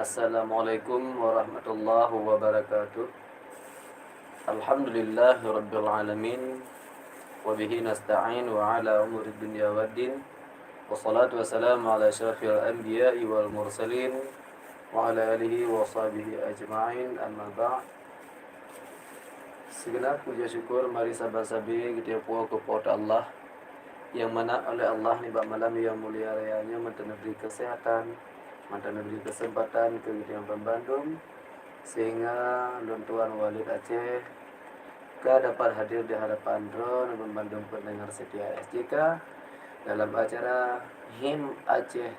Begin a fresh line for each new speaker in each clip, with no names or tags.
Assalamualaikum warahmatullahi wabarakatuh. Alhamdulillahirabbil alamin. Wa bihi nasta'in wa ala umuri dunya waddin. Wassalatu wassalamu ala asyrafil anbiya'i wal mursalin wa ala alihi wa sahbihi ajma'in. Amma ba'd. Segenap puja syukur mari sabar-sabi kita puas kepada Allah yang mana oleh Allah ni malam yang mulia rayanya memberi kesehatan, memberi kesempatan ke yang Bandung sehingga Tuan Walid Aceh dapat hadir di hadapan drone Bandung pendengar setia SJK dalam acara Him Aceh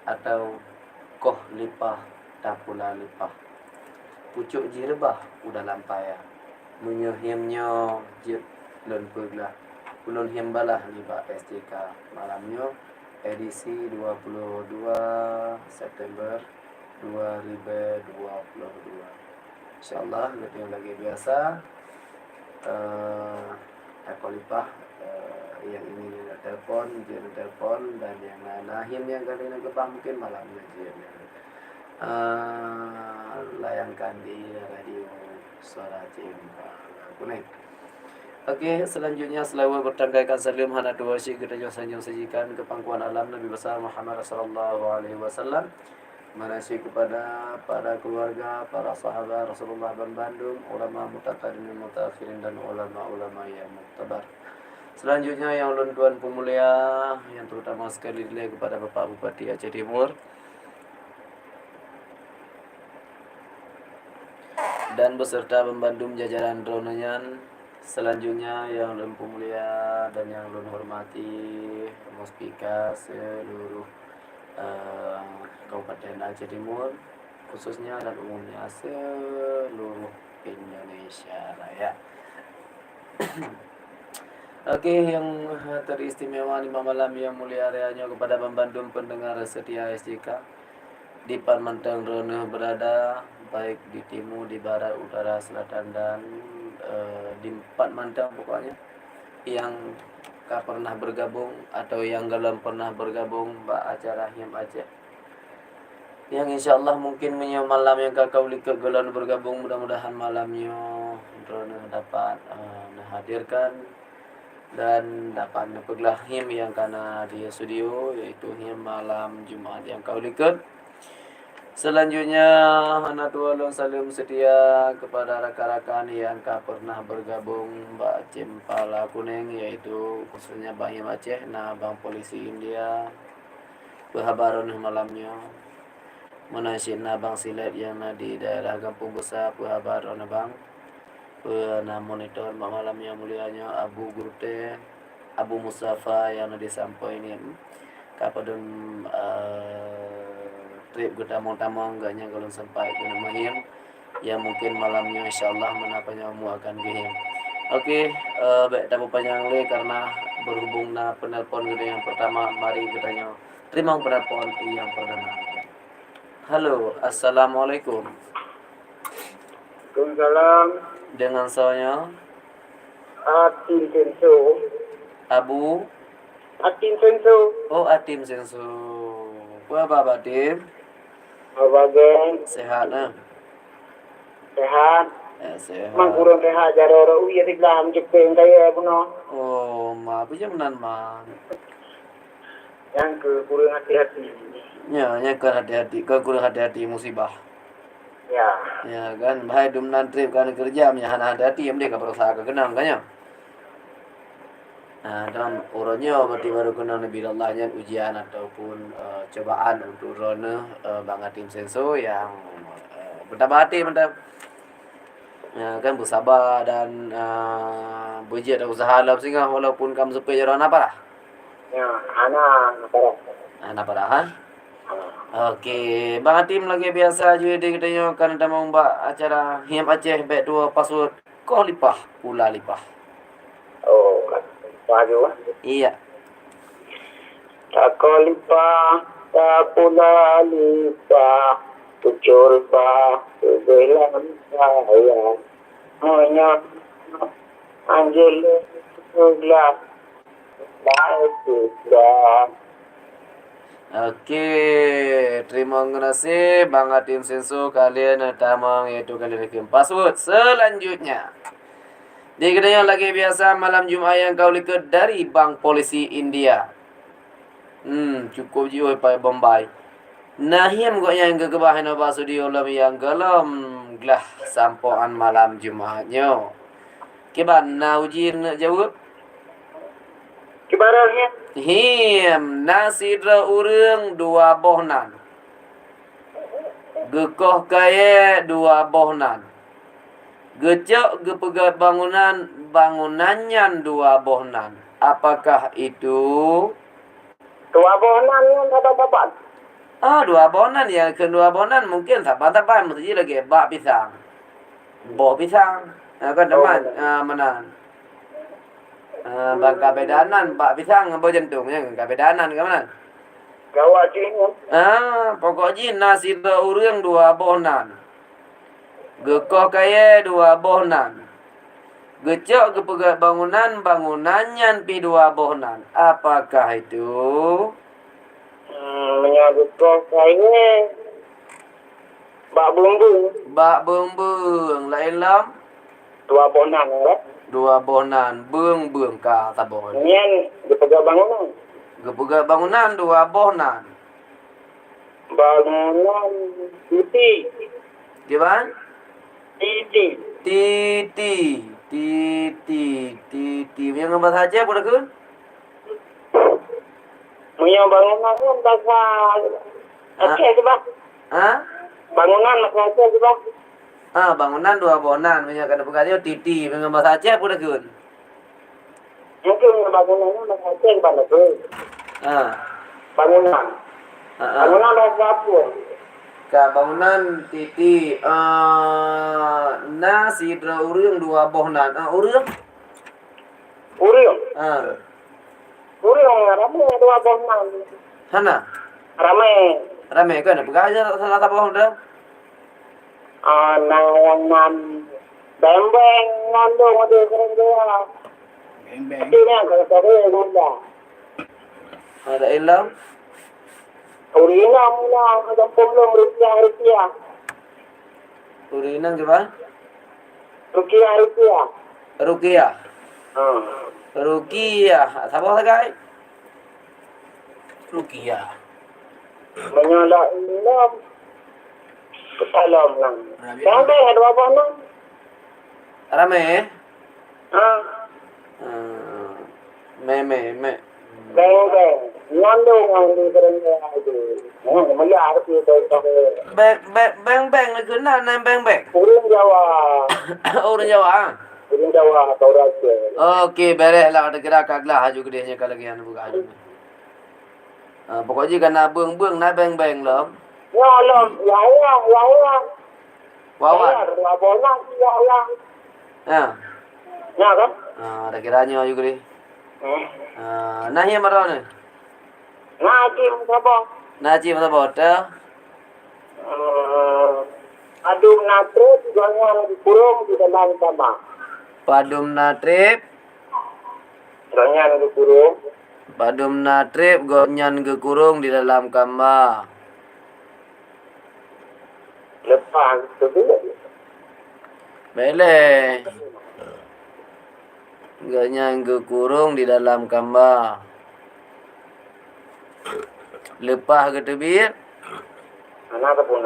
atau Koh Lipah Tapula Lipah pucuk jirebah udah lampai menyehimnya jib lon peglah ulun himbalah liba SJK malamnya edisi 22 September 2022. Insyaallah lebih lagi biasa Akolipah yang ini telepon, dia telepon dan yang lain yang kali nak kepah mungkin malamnya dia layangkan di radio Suara Cempala Kuning. Okey, selanjutnya selalu bertanggaikan salim hana dua syik kita sanjung sajikan ke pangkuan alam Nabi besar Muhammad sallallahu alaihi wasallam. Manasih kepada para keluarga, para sahabat Rasulullah Bandung, ulama mutaqaddimin mutaakhirin dan ulama-ulama yang muktabar. Selanjutnya yang ulun tuan pemulia yang terutama sekali kepada Bapak Bupati Aceh Timur dan beserta Bandung jajaran dronenyan. Selanjutnya yang ulun pemulia dan yang ulun hormati muspika seluruh Kabupaten Aceh Timur khususnya dan umumnya seluruh Indonesia Raya. Okey, yang teristimewa di malam yang mulia rayanya kepada Bandung pendengar setia SJK di Parmantang Rone berada baik di timur, di barat, utara, selatan dan di empat mantang pokoknya yang pernah bergabung atau yang belum pernah bergabung acara Him Aceh yang insyaallah mungkin malam yang kau lihat gelan bergabung mudah-mudahan malamnya drone dapat hadirkan dan dapat nepeglah Him yang kana di studio yaitu Him malam Jumaat yang kau lihat. Selanjutnya anak tualun salim setia kepada rakan-rakan yang pernah bergabung Mbak Cempala Kuning yaitu khususnya Bang Him Aceh, nah Bang Polisi India, Pehabaron malamnya, Menasyin Bang Silet yang di daerah Kampung Besar Pehabaron Bang, Pena Monitor malam yang mulianya Abu Gurte, Abu Mustafa yang disampaikan ini kapadun trip kita mau tamang gaknya kalau sampai ke Mahim yang mungkin malamnya insyaallah menapanya mu akan gihim. Okey, baik tak panjang lagi karena berhubung na penelpon kita yang pertama mari kita terima penelpon yang pertama. Halo, assalamualaikum.
Waalaikumsalam.
Dengan saya
Atim Senso.
Abu
Atim Senso.
Oh, Atim Senso. Apa Atim?
Apa geng?
Sehat nah?
Sehat.
Sehat.
Mang kurang sehat jaro uya tiglam jepeng kaya puno.
Oh, ma apa menan man?
Yang ke kurang hati-hati.
Ya, kan hati-hati, kan kurang hati-hati musibah.
Ya.
Ya kan, bahaya dum nan trip kan kerja nya hati-hati yang dia berusaha kenang kan ya. Nah, dalam urutnya berarti baru kena Nabi Allahnya ujian ataupun cobaan untuk Rona Bang Atim Senso yang bertambah hati mantap. Ya kan bersabar dan berjaya dan usaha lah sehingga walaupun kamu sepi jalan apa lah.
Ya, anak parah.
Anak parah ha? Okey, Bang Atim lagi biasa juga dia katanya kan ada mau mbak acara Him Aceh baik dua password Koh Lipah pula Lipah.
Oh, pagi
Iya.
Takolipa, tapula lipa, pucul pa, sebelah saya, hanya anjel sebelah, baik sudah.
Okey, terima kasih Bang Atim Senso kalian tamang iaitu kalian kirim password. Selanjutnya, di kedai yang lagi biasa malam Jumaat yang kau lihat dari Bank Polisi India. Cukup jiwa pai Bombay. Nahiam kok yang kegebahan apa studio lam yang galam glah sampoan malam Jumaatnya. Kiban na uji nak jawab?
Kibarangnya
Him nasi dra urang dua bohnan. Gekoh kaya dua bohnan. Gecok gepegat bangunannya dua bohnan. Apakah itu?
tua bonan yang dapat.
Dua bohnan ya. Kedua bohnan mungkin tapan mesti lagi bak pisang. Boh pisang. Kan teman menan. Bang kabedanan bak pisang apa jentungnya kabedanan ke mana?
Gawat sini.
Pokoknya nasi urang dua bohnan. Gekoh kaya dua bohnan. Gecok kepegat bangunannya pi dua bohnan. Apakah itu?
Menyambut kok kayaknya bak bumbung.
Bak bumbung. Lain lam?
Tua bonan ya.
Dua bohnan. Bung ka tabon.
Nyen dipegang bangunan.
Kepegat bangunan dua bohnan.
Bangunan titi.
Gimana?
Titi.
Titi. Yang bahasa Aceh apa dah?
Punya bangunan kan bahasa Aceh sih bang. Bangunan bahasa Aceh sih bang.
Bangunan dua bohnan. Punya kena pegatnya titi. Yang bahasa Aceh apa dah?
Mungkin bangunannya bahasa Aceh bang tu. Bangunan. Bangunan bahasa apa?
Bangunan titi. Nasi dra urang dua bohnan. Urang?
Urang. Urang ramai dua bohnan.
Hana? Ramai kan? Pegatnya salah tak bohong dah.
Nangan bembeng ngandung ada keren dia.
Beng-beng.
Ini yang kalau nganda.
Ada ilam?
Urina mula ada puluh rupiah.
Urinang ke ba?
Rupiah.
Rukiah. Rukiah. Siapa lagi? Rukiah.
Menyolak ilam. Kesalam lang.
Rabi.
Bembeng ada apa nang?
Ramai? Me.
Bembeng. Ngandung ang keren dia itu. Mula harus itu.
Beng nak kena nan beng.
Urang Jawa.
Orang Jawa.
Urang Jawa atau Raja.
Okey, beres lah ada kira kaglah haju gedenya kalau lagi anu buka haju. Pokoknya kena beng na beng lah.
Ya Allah, ya Allah.
Wawan.
Dua bonan ya Allah. Ya kan?
Ada kiranya haju gede. Nah yang mana ni?
Ngaji siapa?
Naji mata bota.
Adum natro jangan dikurung di dalam kamar.
Padum natrip.
Jangan dikurung.
Padum natrip gonyan gekurung di dalam kamar.
Lepas itu dulu.
Bele. Gonyan gekurung di dalam kamar. Lepas ke tebir.
Anak pun.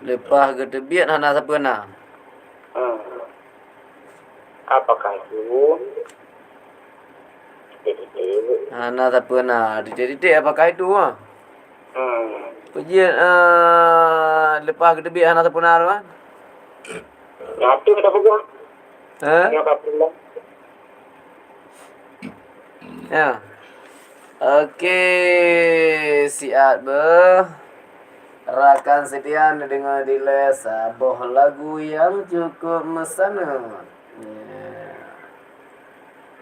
Lepas ke tebir hana siapa nak?
Apakah itu?
Hana siapa nak? Didik apakah itu? Pujian lepas ke tebir hana siapa nak?
Nyatu kita pegang. Ya kapula.
Ya. Okey, siap ber. Rakan setian dengan delay sebuah lagu yang cukup mesra.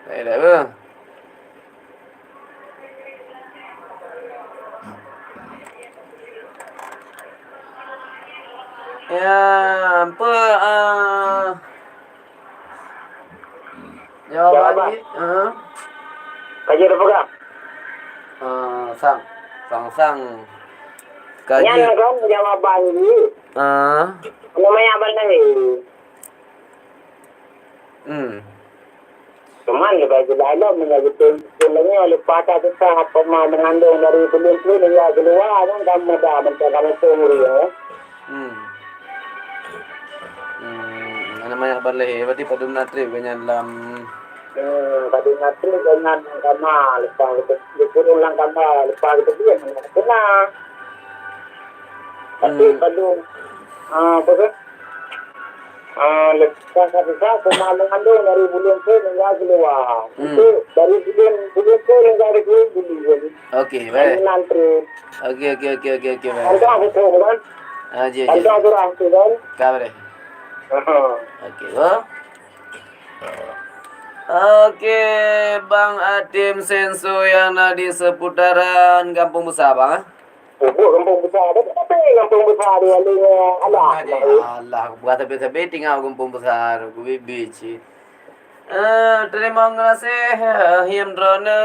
Baiklah ber. Ya, apa jawabannya?
Kaji ada pegang.
Sang. Sang kaji.
Yan kan jawaban ini. Namanya apa lagi? Cuman bagi dalam menjadi pulangnya lupa kata apa mau mengandung dari belum hingga keluar kan dan ada mencari sumur ya.
Namanya balai berarti padum natrib ganyan lam.
Tadi natri dengan kamal lupa itu kurang lang kamal lupa itu dia kena. Tapi padum apa kan? Lepas kita cuma mengandung dari bulan ke hingga keluar. Itu dari bulan ke hingga keluar.
Okey, baik. Okey, baik.
Ada apa tu kan?
Je.
Ada orang tu kan?
Kabar. Okey, Okey, Bang Adim Senso yang ada di seputaran Kampung Besar, Bang.
Kampung Besar. Apa Kampung Besar dia ni?
Allah, buat tapi tinggal Kampung Besar, gue beach. Terima kasih Himdrone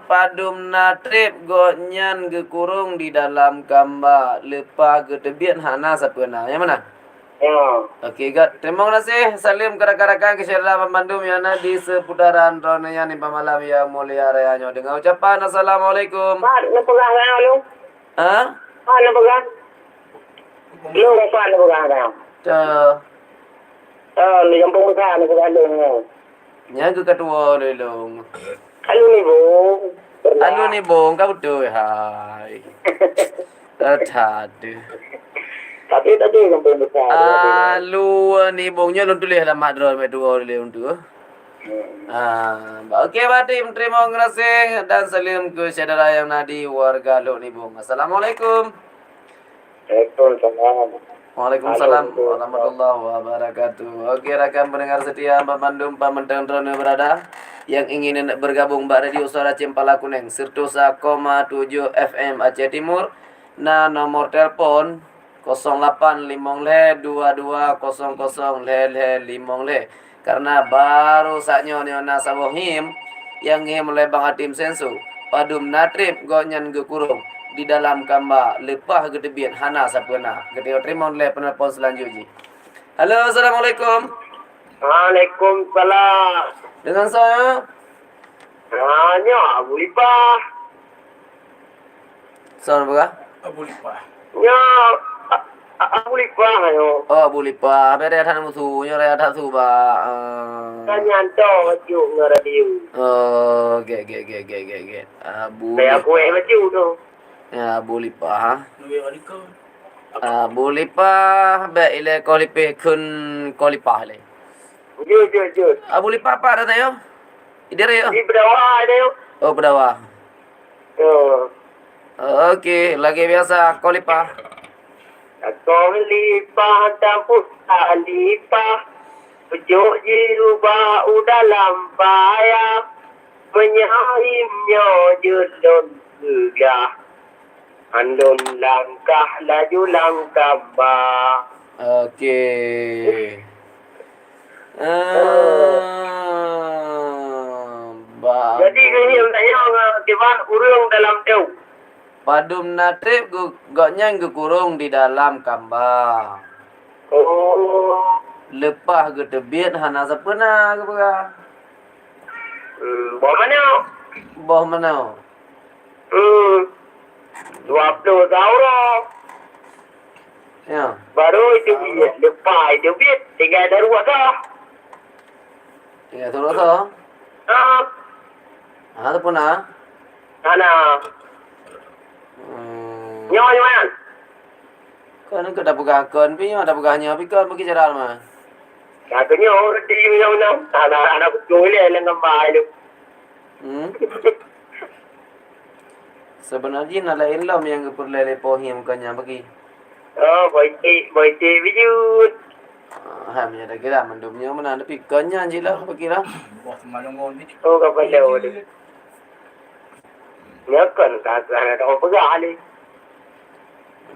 padum natrib gonyan gekurung di dalam kamba lepa getebian hana sapena. Yang mana?
Ya.
Okey, terima kasih. Salim rakan-rakan kesyarakat Bandung yang ada di seputaran Rone yang di malam yang mulia rayanya dengan ucapan Assalamualaikum.
Nak pegang kan lu? Nak pegang? Lu apa nak pegang kan? Di Kampung Besar nak pegang lu.
Nya ke ketua dulu.
Alu ni bong,
kau betul hai. Tadi.
Tapi tadi Kampung Besar.
Alu ni bongnya lu tulis dalam madron medua dulu untuk. Okey, Badim, terima kasih dan salam ke saudara yang nadi warga Lok Nibong. Assalamualaikum. Waalaikumsalam warahmatullahi wabarakatuh. Okey, rakan pendengar setia Bandung Pamantang Drone berada yang ingin bergabung Mbak Radio Suara Cempala Kuning 101,7 FM Aceh Timur. Nah, nomor telepon 0855220005. Karena baru saatnya nyona sawohim yang ngim oleh Bang Adim Sensu. Padum natrib gonyan gekurung di dalam kamba lepah gedebian hana sapena. Kita terima oleh penelpon selanjutnya. Halo, Assalamualaikum.
Waalaikumsalam.
Dengan saya?
Hanya Abu Lipah.
Soal apa?
Abu Lipah.
Ya, Abu Lipah ayo.
Oh, Abu Lipah. Bere ada musuh, nyore ada tu ba.
Nyanto maju ngaradio.
Oh, ge. Abu.
Saya aku maju tu.
Ya, Abu Lipah.
Nuwe waliko.
Abu Lipah be ile kolipe kun kolipah le.
Jujur.
Abu Lipah apa ada yo? Idere yo.
Di bawah ada yo.
Oh, berdawah.
Oh.
Okey, lagi biasa kolipah.
Kolipah dapur alipah. Pujuk jirubah dalam payah. Menyahimnya jelon gelah. Andun langkah laju langkah bah.
Okey.
Jadi ini saya kiban urung dalam teu.
Padum natrib goknya gekurung di dalam kamba.
Oh.
Lepah gedebian hana sapena ke bega.
Bawa mana?
Boh mana?
20 tahun.
Ya.
Baru itu lepas itu bit tinggal ada ruas dah.
Ya, terus tu. Tu pun ah.
Mana? Nyawa mana?
Kan ke dah pegang kan pi, ada pegangnya pi kan bagi cara mah.
Katanya orang di mana? Anak betul ni dengan baik.
Sebenarnya nala ilmu yang keperlu pohim kanya bagi.
Oh, baik wujud.
Hamnya dah kira mendumnya mana ada pikirnya je lah bagi lah.
Wah, malungon ni.
Oh, kapal lewat. Nyakan kata ada orang pegang ni.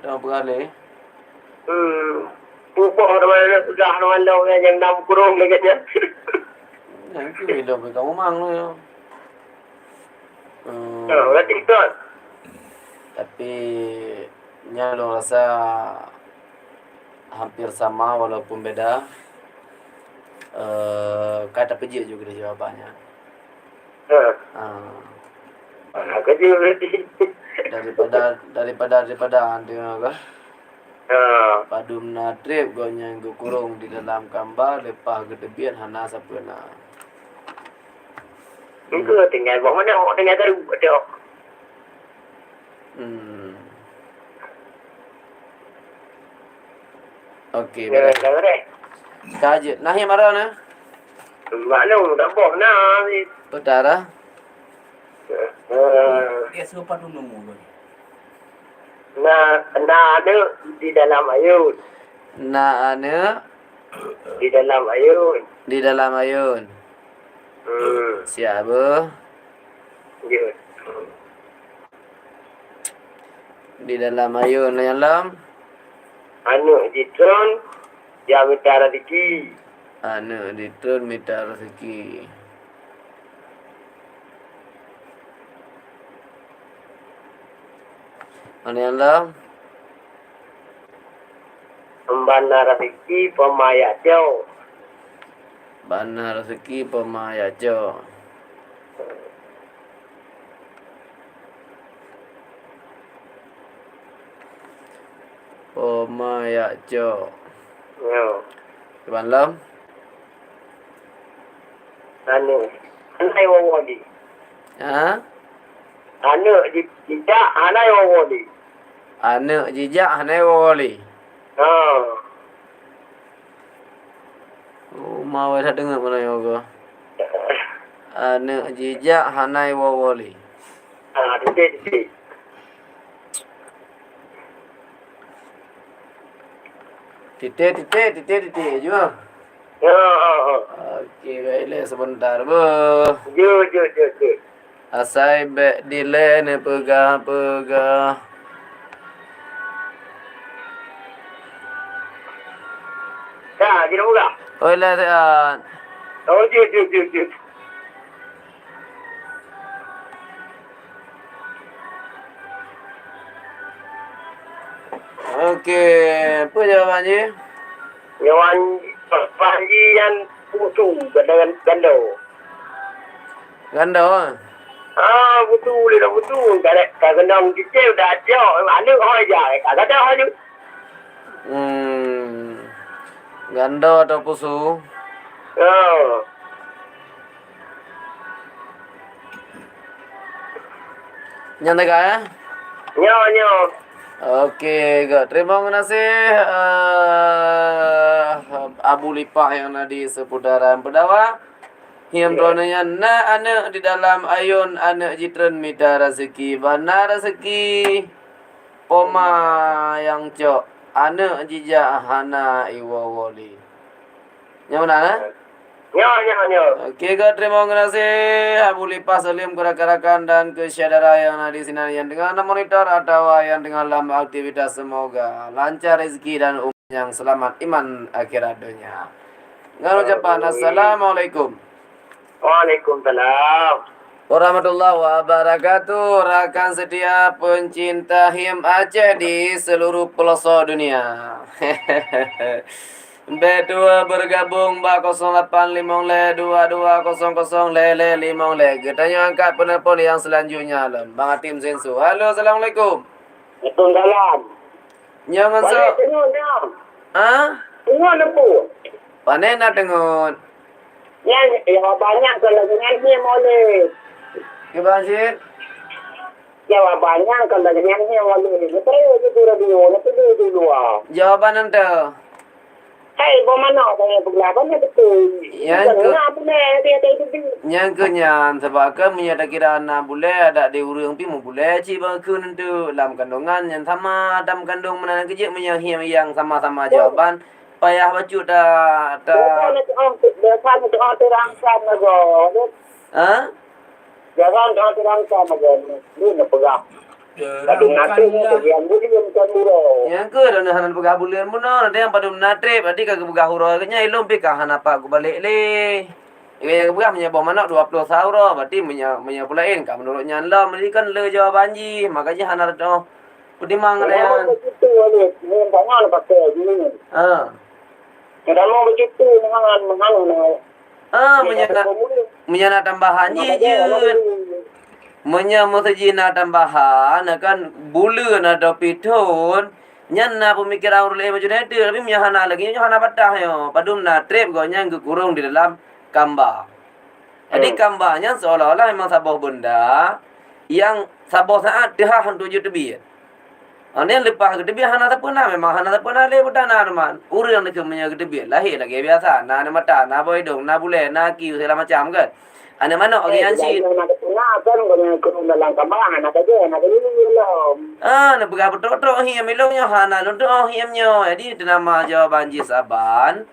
Ada berale.
Pupuk orang pegang orang lain yang nak kurung lagi nya.
Yang tu bila kamu mang lu.
Berarti itu.
Tapi lo rasa hampir sama walaupun beda. Kata peji juga jawabannya.
Kecil berarti.
Daripada anti apa? Padum na trip gonya gu kurung di dalam kambar lepah gedebian hana sapuna.
Itu tinggal bawa mana orang tinggal terus ada.
Okey, beres. Kaji. Nah, yang marah na?
Mana udah bawa na.
Utara.
Dia serupa dulu mulu.
Nah, ada di dalam ayun.
Na ane
Di dalam ayun.
di dalam ayun. Siapa?
Ya.
Di dalam ayun yang lam.
Anu jitron yang mitara diki.
Ane ditun mita rezeki. Ane yang lam.
Pembana rezeki pemaya jauh.
Bana rezeki pemaya jo. Pemaya jo.
Ya.
Iban lam.
Anu anai wawadi.
Ha?
Anu jejak anai wawadi.
Ane jejak hanai wali. Mau dah dengar mana yoga. Ane jejak hanai wali.
Titik.
Titik juga.
Ya.
Okey, baiklah sebentar bu.
Jo.
Asai be dile ne pegah.
Dah, tidak buka.
Oi lah sehat.
Oh, jo.
Okey, apa jawapannya?
Nyawan panji yang putu dengan gando.
Ganda.
Putu boleh dah putu. Kadang kecil dah jauh. Mana kau aja? Kadang kau aja.
Ganda atau pusu? Nyata kah?
Nyo.
Okey, terima kasih Abu Lipah yang nadi seputaran Pedawa. Hiam tonanya na anak di dalam ayun anak jitren mita rezeki bana rezeki poma yang cok anak jijak hana iwawoli. Yang mana?
Nyo.
Okey, terima kasih Abu Lipah Salim kerak-kerakan dan ke saudara yang ada di sini yang dengan monitor atau yang dengan dalam aktivitas, semoga lancar rezeki dan umur yang selamat iman akhirat dunia. Dengan ucapan assalamualaikum
Waalaikumsalam.
warahmatullahi wabarakatuh. Rakan setia pencinta HIM Aceh di seluruh pelosok dunia. B2 bergabung 08552200 Kita angkat penelpon yang selanjutnya Bang Atim Sensu. Halo, assalamualaikum.
Waalaikumsalam.
Jangan so.
Tengok lembu.
Panen nak dengar.
Yang banyak kalau dengan ni boleh.
Kebanjir.
Jawabannya kalau dengan ni boleh. Betul je radio. Lepas tu dulu.
Jawaban anda.
Hey, mana saya berlawan betul.
Yang
ke
yang kenyan sebab ke menyata kira anak boleh ada di urang pi mu boleh ci bang ke nentu dalam kandungan yang sama dalam kandung mana kerja menyahim yang sama-sama jawaban payah bacu dah
Jangan terang sama ni nak pegang. Aduh nanti yang budian kanuro.
yang ke dan hanan pegah bulian mun ada yang pada natrip adi kagak pegah huro nya ilum pi kah apa aku balik le Yang keberah punya bawah mana 20 sauro berarti punya pulain kan menurutnya lah mesti kan le jawaban ji makanya hana tu pudimang ada yang
begitu ni banyak pakai ni. Kalau mau begitu
menyana tambahan ji je menyamutjina tambahan kan bulu na do pitun nyan na pemikiran urle macam itu tapi hana lagi hana patah yo padum na trip go nyang kurung di dalam gambar. Jadi gambarnya seolah-olah memang sebuah benda yang sebuah saat dia hantu je tebi. Ane lepas ke tebi hana tak pernah memang hana tak pernah le budak na man. Urang nak kemanya ke tebi lahir lagi biasa na mata na boy dong na bule na kiu segala macam kan. Ane mana orang yang si
dalam kamar anak aja anak ini
na begal betul-betul hiam milongnya hana luntu hiamnya. Jadi nama jawaban ji saban.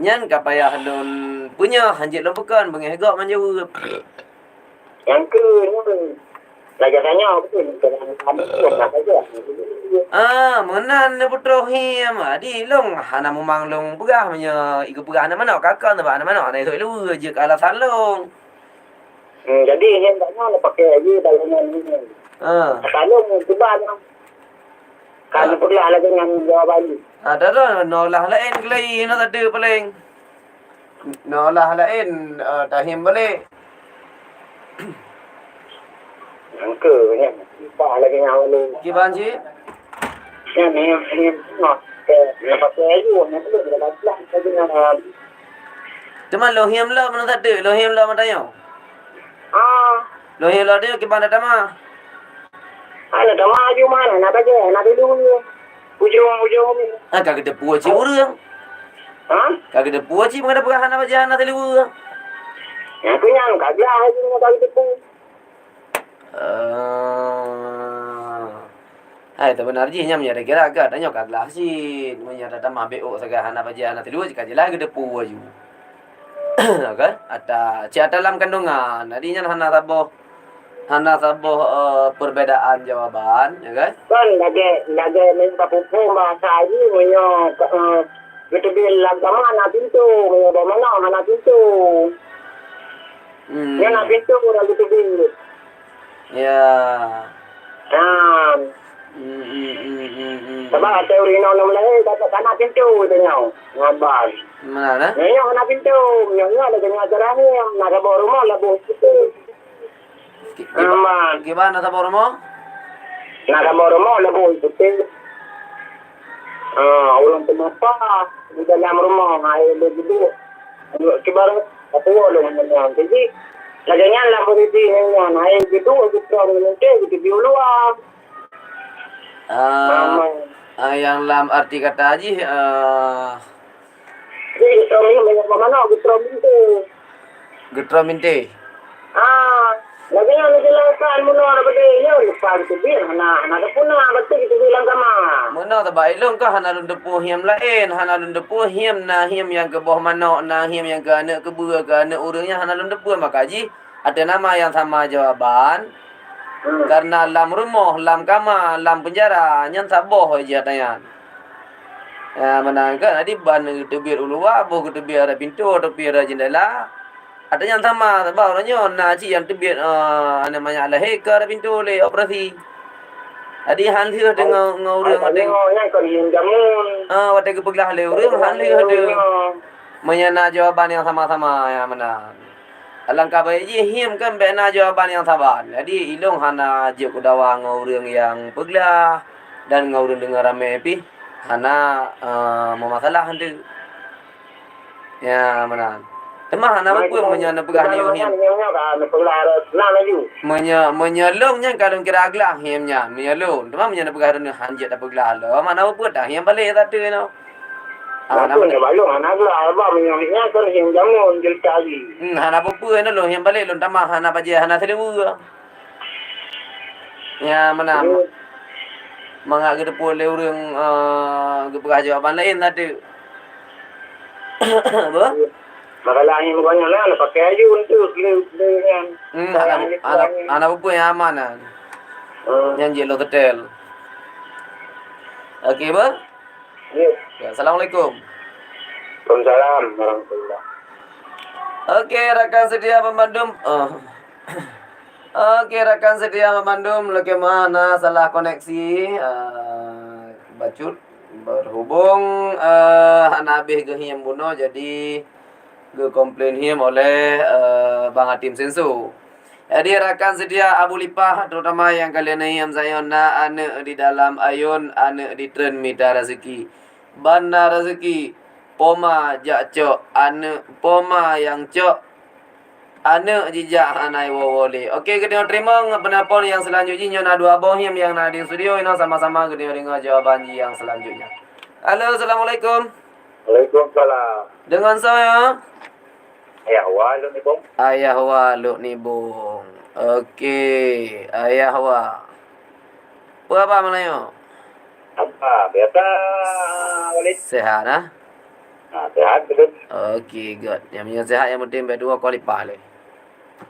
Nyan kapaya halun punya hanjit lembukan bengegak manjau.
yang ke lagi tanya betul
menan betul hiam adi long hana memang long pegah punya iku pegah mana kakak na mana na tu lu je kala salong.
Jadi yang tanya pakai aja dalam ini. Kalau tuban kan perlu ala dengan jawaban.
Ada dah nolah lain kelai no tak ada paling. Nolah lain tahim balik.
Yang ke yang apa lagi yang awal.
Kiban ji?
Yang ni nak ke pakai aja yang perlu dalam kelas dengan
Cuma lohim lah mana tak ada lohim lah mana yo. Lohim lah dia kiban ada mah.
Ada dah maju mana nak aja nak dulu. Ujung ni.
Kagak ada puas ji urang. Kagak ada puas ji mengenai pegahan apa jahan tadi lu.
Yang tu yang kagak aja nak bagi tipu.
Hai tu benar ji nyam nyara kira agak tanya kagak sih menyara tamah BO sagahan apa jahan tadi lu jika jelas gede puas ju. Kan? Ada cia dalam kandungan. Nadinya hana saboh perbedaan jawaban, ya kan?
Kan lagi minta pupu bahasa ini punya gitu bilang kamu anak pintu, punya mana anak pintu. Dia anak pintu udah gitu bilang.
Ya.
Sebab teori nom lain kata anak pintu tanya, ngabar.
Mana?
Nyo anak pintu, nyo ada dengan acaranya, nak bawa rumah lah bos itu.
Gimana sa mo?
Nakamoro na po ito. Ulang tumapa. Di dalam rumah. Ay, begitu. Kibarat. Patulo naman yan. Kasi, laganyan lang po dito yan. Ay, gitu. Gitu biuluan.
Yang lam arti kata aji. Getraminte.
Lagian menjelaskan menurut pada dia lupa gitu biar hana punah betul gitu bilang sama.
Mana tak baik long kah hana depu hiam lain, hana depu hiam na hiam yang ke bawah mana na hiam yang ke anak ke bua ke anak urangnya hana depu maka ji ada nama yang sama jawaban. Karena lam rumah, lam kamar, lam penjara nyan saboh aja tanya. Mana kan adi ban tebir ulua, boh tebir ada pintu, tebir ada jendela. Ada yang sama sebab orangnya naci yang tebit namanya lah hacker pintu le operasi. Adi han liu dengan ngurang ada.
Yang kau jamun.
Ada ke peglah le urang han liu ada. Menyana jawaban yang sama-sama yang mana. Alangkah baik je him kan bena jawaban yang sabar. Jadi ilong hana je kudawa ngurang yang peglah dan ngurang dengar rame pi hana memasalah hantu. Ya mana. Temah nama pun menyana pegah ni him. Menyalongnya kalau kira aglah himnya menyalong. Temah menyana pegah ni hanjat apa glah lo. Mana apa dah him balik tak tu no.
Nama ni balong anak lah apa menyalongnya kerjim jamun jelkali.
Hana apa no lo him balik lo temah hana baje hana selewu. Ya mana. Mangak kita boleh urang pegah jawapan lain tak tu. Apa?
Makalahin mo kanya na, pakai aja untuk dengan
anak buku yang aman yang jelo hotel. Okey ba?
Yes.
Ya, assalamualaikum.
Waalaikumsalam warahmatullah.
Okey, rakan sedia memandum. Okey, rakan sedia memandum. Lagi mana salah koneksi. Bacut berhubung Hanabih ke him buno jadi ke komplain him oleh Bang Hatim Sensu. Jadi rakan sedia Abu Lipah terutama yang kalian him saya na ane di dalam ayun ane di tren mita rezeki. Bana rezeki poma jak cok ane poma yang cok ane jijak anai wawole. Okey, kita terima penelpon yang selanjutnya na dua bohim yang na di studio ini sama-sama kita dengar jawaban yang selanjutnya. Halo, assalamualaikum.
Waalaikumsalam.
Dengan saya
Ya, walau ni bong.
Ayah Wa Luk ni bung. Okey, Ayah Wa. Apa Melayu?
Apa? Biasa Walid.
Sehat ah?
Sehat betul.
Okey, good. Yang punya sehat yang penting berdua kali pale.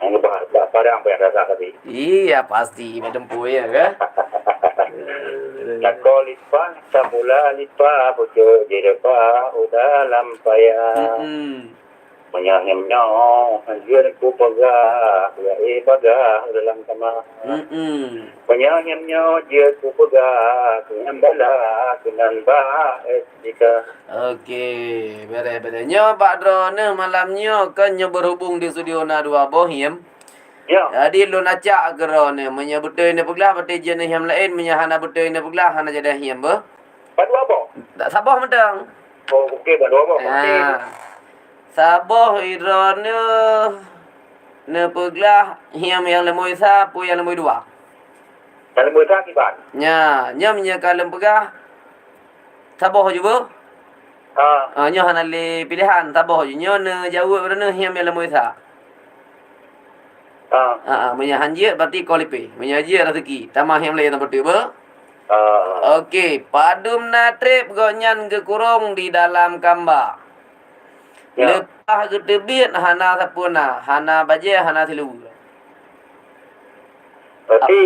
Yang pada apa yang rasa tadi?
Iya, pasti bertempuh ya kan?
Nak lipa, nak mula lipa, pucuk di depan, udah lampaya. Menyahimnya, anjir ku pegah, ya pegah dalam kamar. Menyahimnya, dia ku pegah, kenyambala, kenamba, etika.
Okey, beres-beres. Nyo Pak Drone malamnya kan nyo berhubung di studio na dua bohim.
Ya,
Jadi lu nacak gerone menyebutkan ni puglah pati jenis yang lain menyahana betul ni puglah hana jadi him be.
padu apa?
Tak sabah mentang.
Oh, okey, padu apa?
Sabah irone ne puglah him yang lemoi sapu yang lemoi dua.
Kalau boleh tak kibat?
Nya, nya kalem pegah. Sabah juga. Nya hana le pilihan sabah je nya ne jawab berana him yang lemoi sa. Menyahanjir berarti kualipi. Menyahanjir rezeki. Tamah yang lain betul ba? Okey, padum natrip gonyan ke kurung di dalam kamba.
Ya.
Lepas ke tebit hana sapuna, hana baje, hana tilu.
Berarti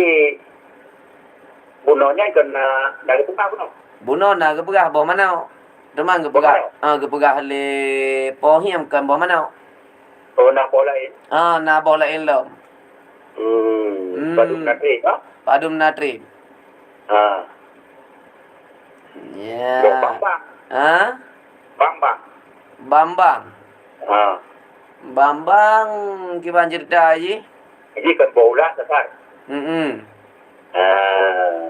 bunuhnya kena dari tempat bunuh.
Buno na ke pegah bawah mana? Demang ke pegah. Ke pegah le pohim kan bawah mana?
Oh, nak pola lain.
Na bawah lain lom.
Padum natrip,
Padum natrip. Ya.
Bambang. Bambang.
Bambang. Bambang kiban cerita aje.
Jadi kan bola dasar.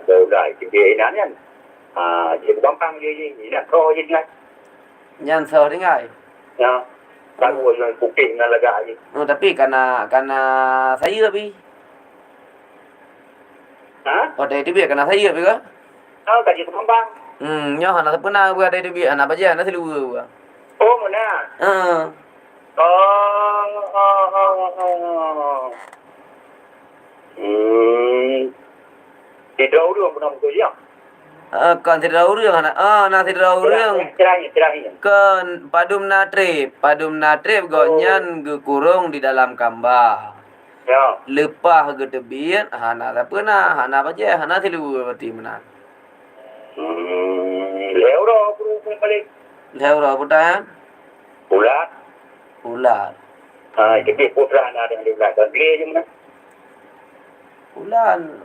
Bola itu dia ini kan. Jadi bambang je nak kau je kan.
Yang so dengai.
Ya. Kalau orang putih nak lega je.
Tapi karena saya tapi. Oh, dari dia karena saya tapi ke?
Kaji bambang.
Nyo hana pernah buat dari dia hana baca hana selu.
Oh, mana? Tidak urus pun nak ya.
Kan tidak urus hana. Na tidak urus.
Terakhir.
Kan padum natrip gonyan ge kurung di dalam kamba.
Ya.
Lepah ke tebit hana pernah hana baca hana selu berarti menang.
Leuro pun balik.
Leura putan.
Ulat.
Ular.
Jadi putra nak ada di belakang. Gile je mana?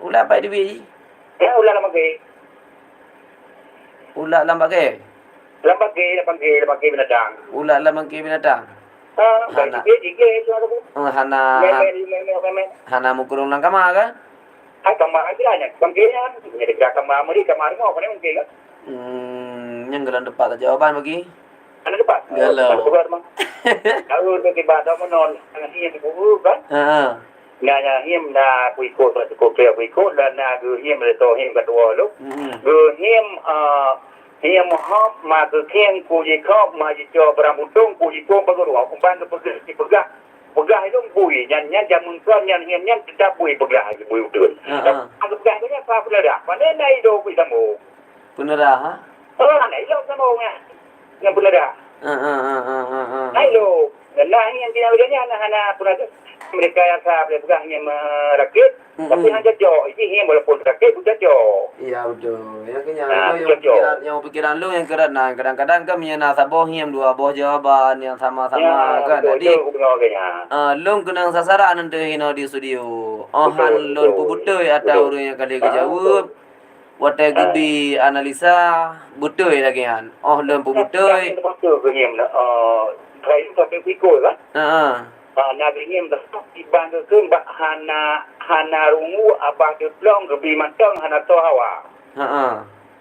Ular pai debi.
Ya, ulat lama ke?
Ular lambat ke?
Lambat ke binatang.
Ular lambat ke binatang.
Hana. Jika itu ada pun.
Hana mukurung lang kamar kan?
Kamar aja lah. Kamar ni kamar mari kamar mau apa ni mungkin kan?
Yang gelan depan jawaban bagi.
Ana depan.
Galau.
Kalau tu kita dah menon, angin yang kubur kan? Nanya him na kuiko tu kuiko kuiko dan na gu him le to him kedua lu. Gu him hop ma gu keng ku ji kop ma ji jo berambutung ku ji ko baru aku ban tu pegah itu bui nyan jamun kan nyan him nyan tidak bui pegah ji bui betul. Aku pegah ni apa penerah? Mana nai do ku samu?
Penerah ha?
Nai lo samu nya. Yang penerah. Nai lo Nah, ini yang dinamakannya anak-anak pun ada. Mereka yang saya bukan hanya merakit, tapi hanya jauh. Ini walaupun rakit, bukan jauh.
Iya betul. Yang kenyang
Nah,
itu
betul.
yang pikiran lu yang keren. Nah, kadang-kadang kan punya nasabah yang dua buah jawaban yang sama-sama
Ya,
kan.
betul.
Jadi
Itu benar kayaknya.
lu kena sasaran nanti hino di studio. Han
Betul,
lon
betul.
pubutoi atau
Betul.
orang yang kali
Ah,
kejawab. Wata
Ah.
gebi analisa butoi lagi kan. Oh lon pubutoi.
Kami lepas tu kenyam nak. Try sampai pikul lah.
Heeh.
Nak kenyam dah. Ibang ke mbak Hana rungu abang ke plong kebi mantang Hana to hawa.
Heeh.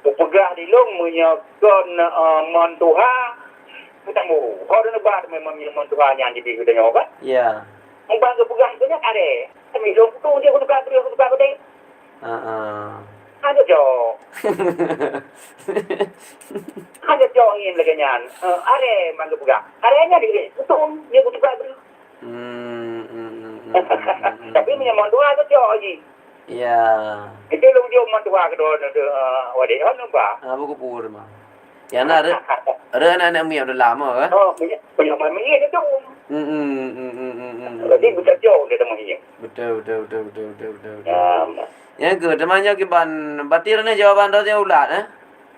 Pegah di long menyokon montuha. Kita mu. Kau dah lebat memang montuha yang jadi kita nyoba.
Iya.
Mbak ke pegah itu nak ada. Kami long tu dia kudu kat dia.
Heeh.
Ada jo. Ada jo ingin lagi nyan. Are mang ke pegah. Arenya di betul dia kudu kat dia. Tapi punya montua tu jo lagi.
Iya.
Itu lu jo montua ke do wadik kan nampak.
Apa kupur mah. Ya nak ada anak mi udah lama kan.
Oh, punya main itu tu. Jadi bisa jo dia teman ini.
Betul.
Ya.
Yang ke temannya ke ban batir ni jawaban tu yang ulat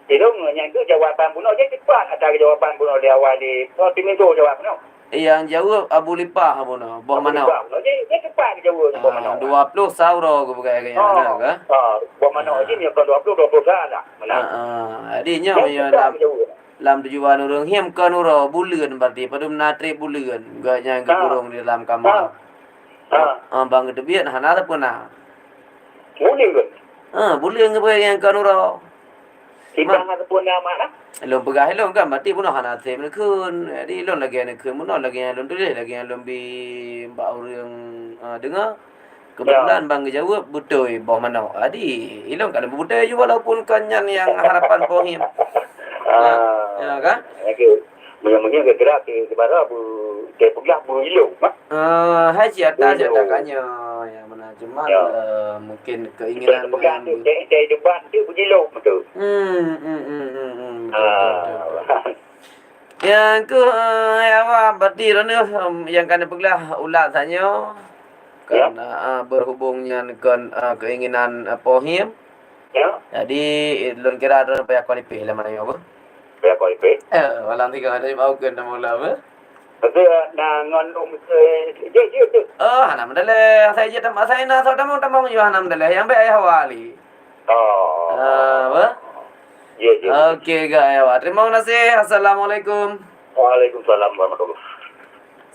Itu yang tu jawapan bunuh je cepat. Ada jawapan bunuh dia awal di. Oh, tim itu jawab no.
Yang jawab Abu Lipah apa no? Boh mana?
Dia cepat jawab boh mana.
20 sauro ke bukan kaya mana ke?
Boh mana je ni kalau 20 salah. Mana?
Adinya dalam tujuan orang him kan uro bulan berarti padum natri bulan gaknya ke kurung di dalam kamar. Bang debian hana apa na?
Boleh ke?
Bulan ke yang kan uro.
Ibang ataupun mana?
Lom pegah lom kan mati pun hana tem kun. Jadi lom lagi ana kun mun lagi yang lom tulis lagi yang lom bi mbak orang dengar. Kebetulan bang jawab betul boh mana. Adi ilong kan betul juga walaupun kanyan yang harapan pohim. Ya kan?
Okey. Mungkin gerak ke bara bu ke pegah bu ilong.
Haji atas kanya yang mana cuma mungkin keinginan
pegah tu dia depan tu bu ilong betul.
Yang ke apa berarti ni yang kena pegelah ulat saja karena berhubungnya dengan keinginan pohim.
Ya.
Jadi lon kira ada payah kualipih lah mana apa?
Payah kualipih.
Malam tiga ada mau kena mula apa?
Betul na ngon je.
Hanam dale saya je tempat saya na so tamang yo hanam dale yang baik hawali. Apa?
Ya.
Okey gaya. Terima kasih. Assalamualaikum.
Waalaikumsalam warahmatullahi.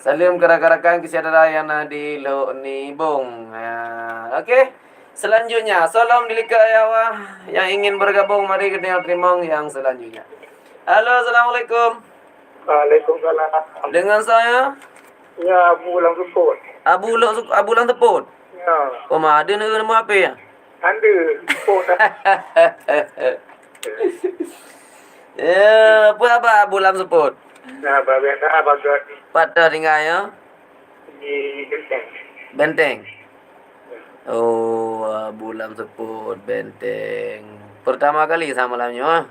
Salam kerakan kesaudara yang di lo ni bong. Okey. Selanjutnya, salam dilika yang ingin bergabung mari kita terima yang selanjutnya. Halo, assalamualaikum.
Waalaikumsalam.
Dengan saya
Ya, Abu Lang Support.
Abu Lang Teput.
Ya.
Oh, ada nama apa ya?
Anda support.
Apa Abu Lang Teput?
Nah, biasa bagat
Pada tinggal ya?
di Benteng.
Benteng. Oh, Abu Lang Teput Benteng. Pertama kali sama malamnya.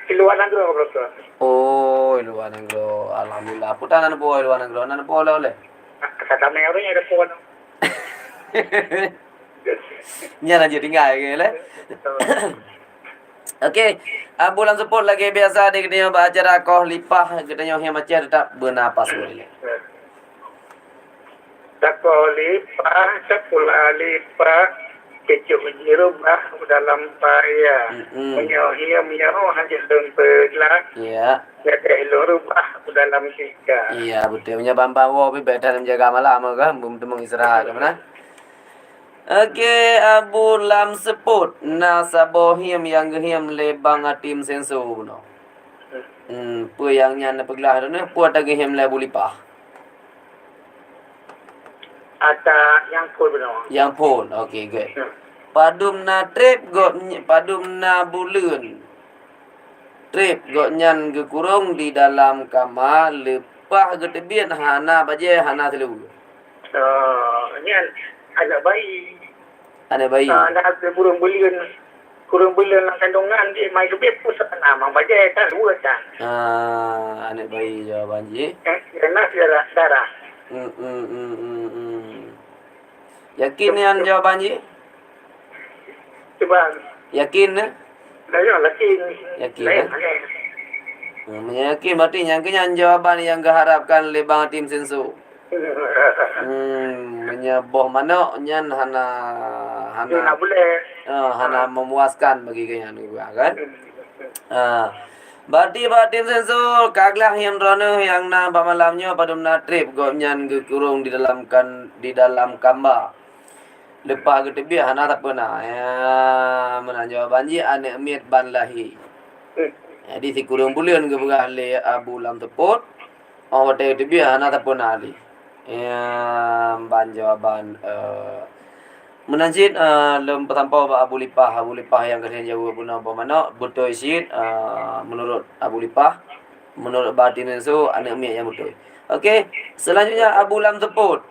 Di luar negeri berapa?
Oh, luar negeri. Alhamdulillah. Putanan po luar negeri. Nan po oleh.
Kata orang ada phone.
Nyala jadi tinggal ke Okey, bulan support lagi biasa di kita acara koh lipah kita yang macam tetap bernapas boleh.
Tak lipah, sepuluh lipah, kecuk jerubah dalam paya. Menyohia menyoh hanya tempelah.
Ya.
Jadi lurubah dalam sika.
Iya betul. Punya bambang wo beda dalam jaga malam kan, belum temu istirahat mana. Okey, Abu Lam Seput nasabohim yang gehim lebang atim senso no. Pu yang nyana peglah tu ne, pu ada gehim le bulipah.
Ada yang pun benar.
Yang pun, okey good. Padum na trip got padum na buleun. Trip got nyan ke kurung di dalam kamar lepah ke tebian hana baje hana telu.
Ni agak baik.
Ada bayi.
Ada burung bulian. kurang bulan nak kandungan dia mai lebih pusat nama baca tak dua kan.
Anak bayi jawaban Ji.
Karena darah.
Yakin yang jawaban Ji?
Cuba
Yakin ne?
dah lagi
Yakin yakin berarti yang kenyan jawaban yang keharapkan oleh bang tim sensu. Menyaboh mana nyan hana
nak boleh.
hana memuaskan bagi kenyan juga kan? Berarti tim sensu kaglah yang rono yang na pamalamnya pada trip go nyan ke kurung di dalam kamba. Lepas ke tebi hana tak pernah. Mana jawaban Ji ane miet ban lahi. Jadi si kurung bulan ke berah le abu lam teput. Hotel tebi hana tak pernah ali. Ban jawaban menanjit lem petampau Abu Lipah yang kena jawab guna apa mana betul isit menurut Abu Lipah, menurut batin itu anak miak yang betul. Okey, selanjutnya Abu Lam teput.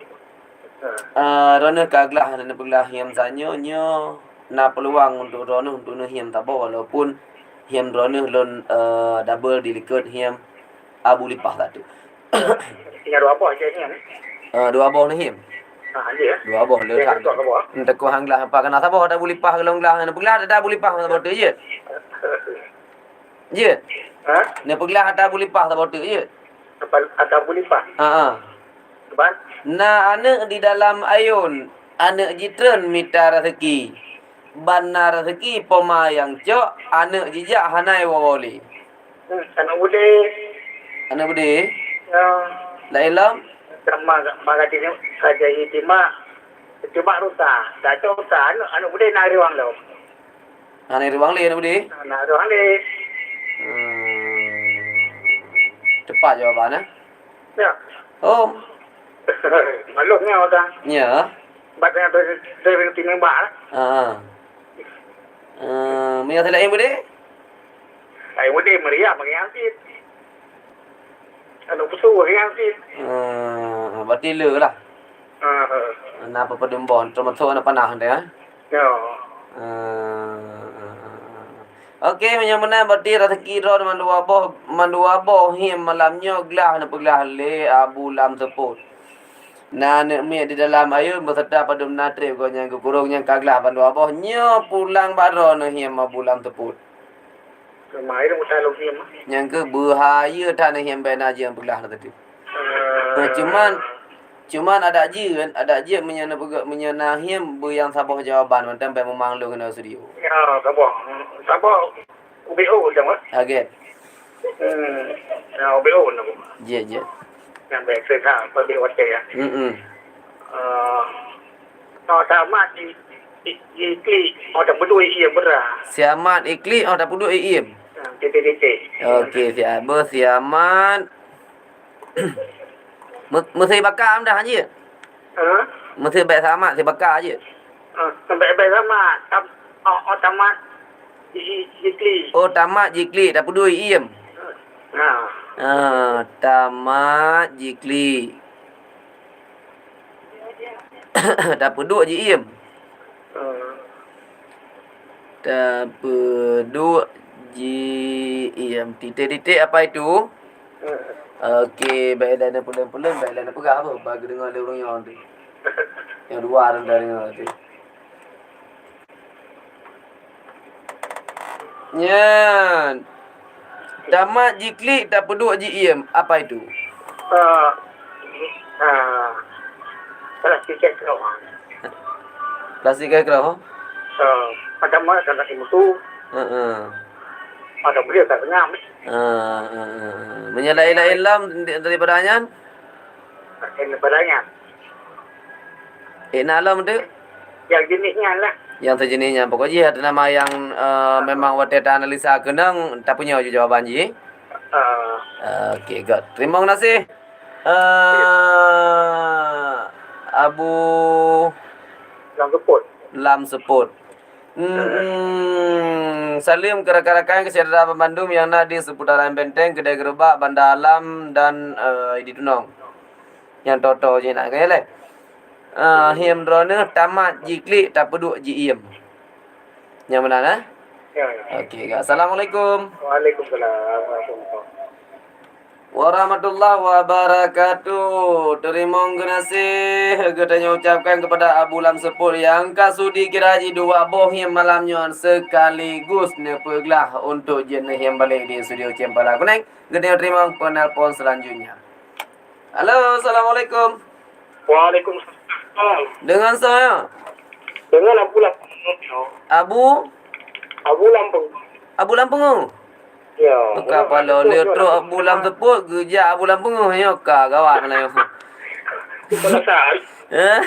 Rona kaglah dan peglah hiam sanyo nyo na peluang untuk rona untuk no hiam tabo walaupun hiam rona lon double dilikat hiam Abu Lipah tadi.
Tinggal dua apa aja ni.
Dua boh ni hiam.
Dia.
Dua boh le tak. Entak ko hanglah apa kena tabo ada Abu Lipah gelong lah na peglah ada Abu Lipah tabo tu je. Je. Ne peglah ada Abu Lipah tabo tu je.
Atau boleh pak. Ban.
Na anak di dalam ayun, anak jitren mita rezeki. Banna rezeki pemayang cok, anak jijak hanai wawoli.
Anak boleh.
Anak bude? Lailam?
Sama magatini saja itima. Cuma rusa. Tak rusa. Anak boleh nak riwang lo.
Hanai ruang le anak bude?
Nak riwang le.
Cepat jawapan
Ya.
Oh.
Malumnya orang.
Ya.
Batnya dari timing bar.
Mia lain bude?
Ai boleh meriah mengiang sit. Kalau pusu mengiang sit.
Berarti le lah. Napa pedembon termasuk nak panah dia?
Ya.
Okey, menyamana berarti rezeki ro mandua boh him malamnya gelah na peglah le Abu Lam teput. Na ne mi di dalam ayun berserta pada menatre ko yang kurung yang kaglah pandua boh nyo pulang baro na him Abu Lam teput.
Mai dah mutai lagi mah.
Yang ke bahaya tanah him bena je yang peglah tadi. Cuman ada je menyana him bu yang sabah jawaban mantan pe memang lu kena studio.
Ya, sabah. UBO jangan.
Aget.
Ya, UBO nak.
Je.
Yang baik saya pergi waktu ya. Sama di ada berdua ia berah.
Siamat ikli dah puduk iim.
TTDT.
Okey, siamat. Mesti bakar dah je. Mesti baik sama si bakar je.
Sampai sama. Tamat jikli.
Oh, tamat jikli dah puduk iim. Tamat jikli. Dah puduk je iim. Dah puduk je iim. Titik-titik apa itu? Okey, baiklah nak pulang-pulang, baiklah nak pegang apa? Bagi dengar ada orang yang tu. Yang luar rendah dengar tu. Nyan. Tamat jiklik tak peduk jiem. Apa itu?
Plastik kerah.
Plastik kerah?
Macam mana kalau itu? Ada beliau tak nyam.
Menyalai ilam daripada anyan?
Daripada anyan.
Alam tu?
Yang jenisnya lah.
Yang sejenisnya. Pokoknya ada nama yang memang waktu analisa kenang tak punya jawaban je. Okey, good. Terima kasih. Abu Lam Seput. Salim ke rakan-rakan kesehatan Bandung yang ada di seputaran Benteng, Kedai Gerobak, Bandar Alam dan di Dunong. Yang toto je nak kaya lah. Him drone tamat jiklik tak peduk jiem. Yang mana nah?
Ya, ya.
Okey, Kak. Assalamualaikum
Waalaikumsalam.
warahmatullahi wabarakatuh. Terima kasih katanya ucapkan kepada Abu Lam Sepul yang kasudi kiraji dua boh yang malamnya sekaligus nepeglah untuk jenis yang balik di studio Cempala Kuneng. Katanya terima penelpon selanjutnya. Halo, Assalamualaikum.
Waalaikumsalam.
Dengan saya
Dengan Abu Lampung.
Abu
Abu Lampung.
Lampung.
Ya.
Kapalo letro Abu Lam Sepul geja Abu Lampung yo ka gawat mana yo.
Pelasan.
Eh?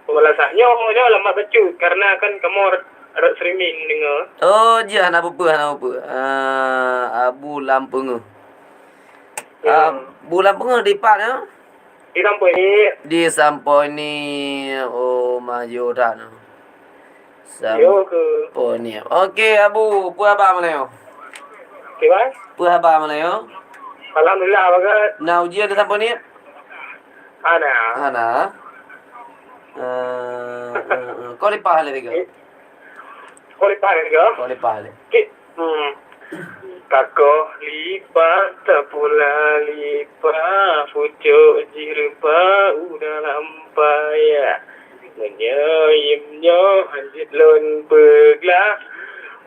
Pelasannya omongnya lama becu karena kan kamu ada streaming dengar.
Oh, dia nak apa? Abu Lampung.
Ya.
Abu Lampung di part ya?
Di kampung ini
Di sampoi ni oh maju dah no.
yo ke
Sampoi ni. Okey Abu, apa mana yo?
Kibai.
Apa mana yo?
Alhamdulillah bagat.
Nah ujian di sampoi ni?
Ana.
Ana. Kau lipat hal tiga.
Kau lipat ke?
Kau lipat hal.
Kako lipat tak pula lipat pucuk jirpa udah lampaya menyayimnya anjit lon peglah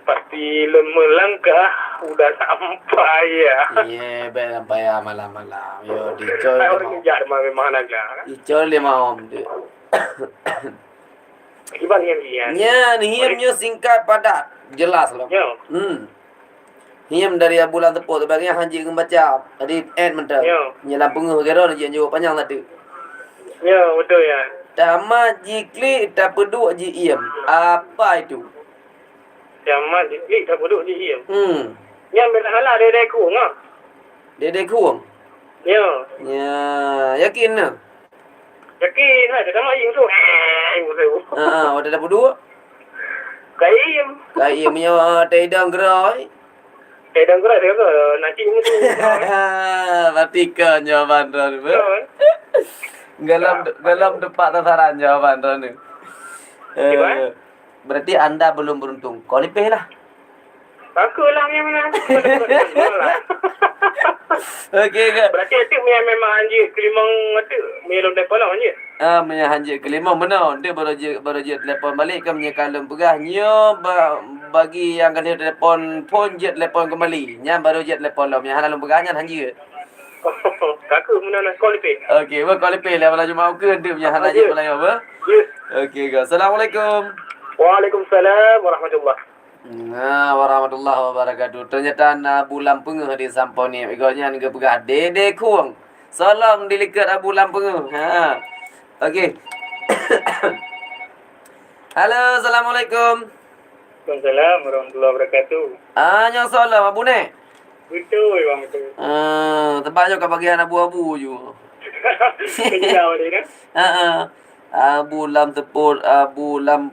pasti lon melangkah udah sampai ya.
Iya, baik sampai ya malam-malam. Yo dicol.
Orang kerja memang naga.
Dicol 5 om tu.
Kiban yang dia.
Nya, hiamnya singkat padat, jelas lah.
Ya.
Hiam dari Abu Lam Tepuk tu bagian haji membaca tadi end mentah.
Ya.
Nyelam penguh kira dia jauh panjang tadi.
Ya, betul ya.
Tama jikli tak peduk ji iam. Apa itu?
Jamat diklik tak duduk di dia. Yang berhala dia kurang ah.
Dede kuang.
Ya.
Ya, yakin na?
Yakin lah, dia sama yang tu.
Ada dah peduk.
Kaim.
Kai iam punya tedang gerai.
Dan gerak dia ke nanti ini tu.
Matikan jawaban tu. Galam tepat sasaran jawaban tu ni. Berarti anda belum beruntung. Kau lipih lah.
Aku lah yang mana.
Okey ke?
Berarti itu memang anjir kelimang itu. Melom depan lah anjir.
Punya hanjit kelima benar. Dia baru je telefon balik ke punya kalung pegah. Nya bagi yang kena telefon phone je telefon kembali. Nya baru je telefon lah. Punya halal pegahnya hanjit.
Kaku mana nak call pay.
Okey, kau lipih lah malah mau ke dia punya halal je Melayu apa?
Yes.
Okey ke? Assalamualaikum.
Waalaikumsalam warahmatullahi.
Warahmatullahi wabarakatuh. Ternyata Abu Lampung di sampau ni. Ikutnya ni ke pegah Dede Kuang. Salam dilikat Abu Lampung. Okey. Halo, Assalamualaikum.
Waalaikumsalam warahmatullahi wabarakatuh.
Yang salam Abu Nek.
Betul bang betul.
Tempatnya kat bagian abu-abu je.
Kejauh dia kan.
Abu Lam Tepul, Abu Lam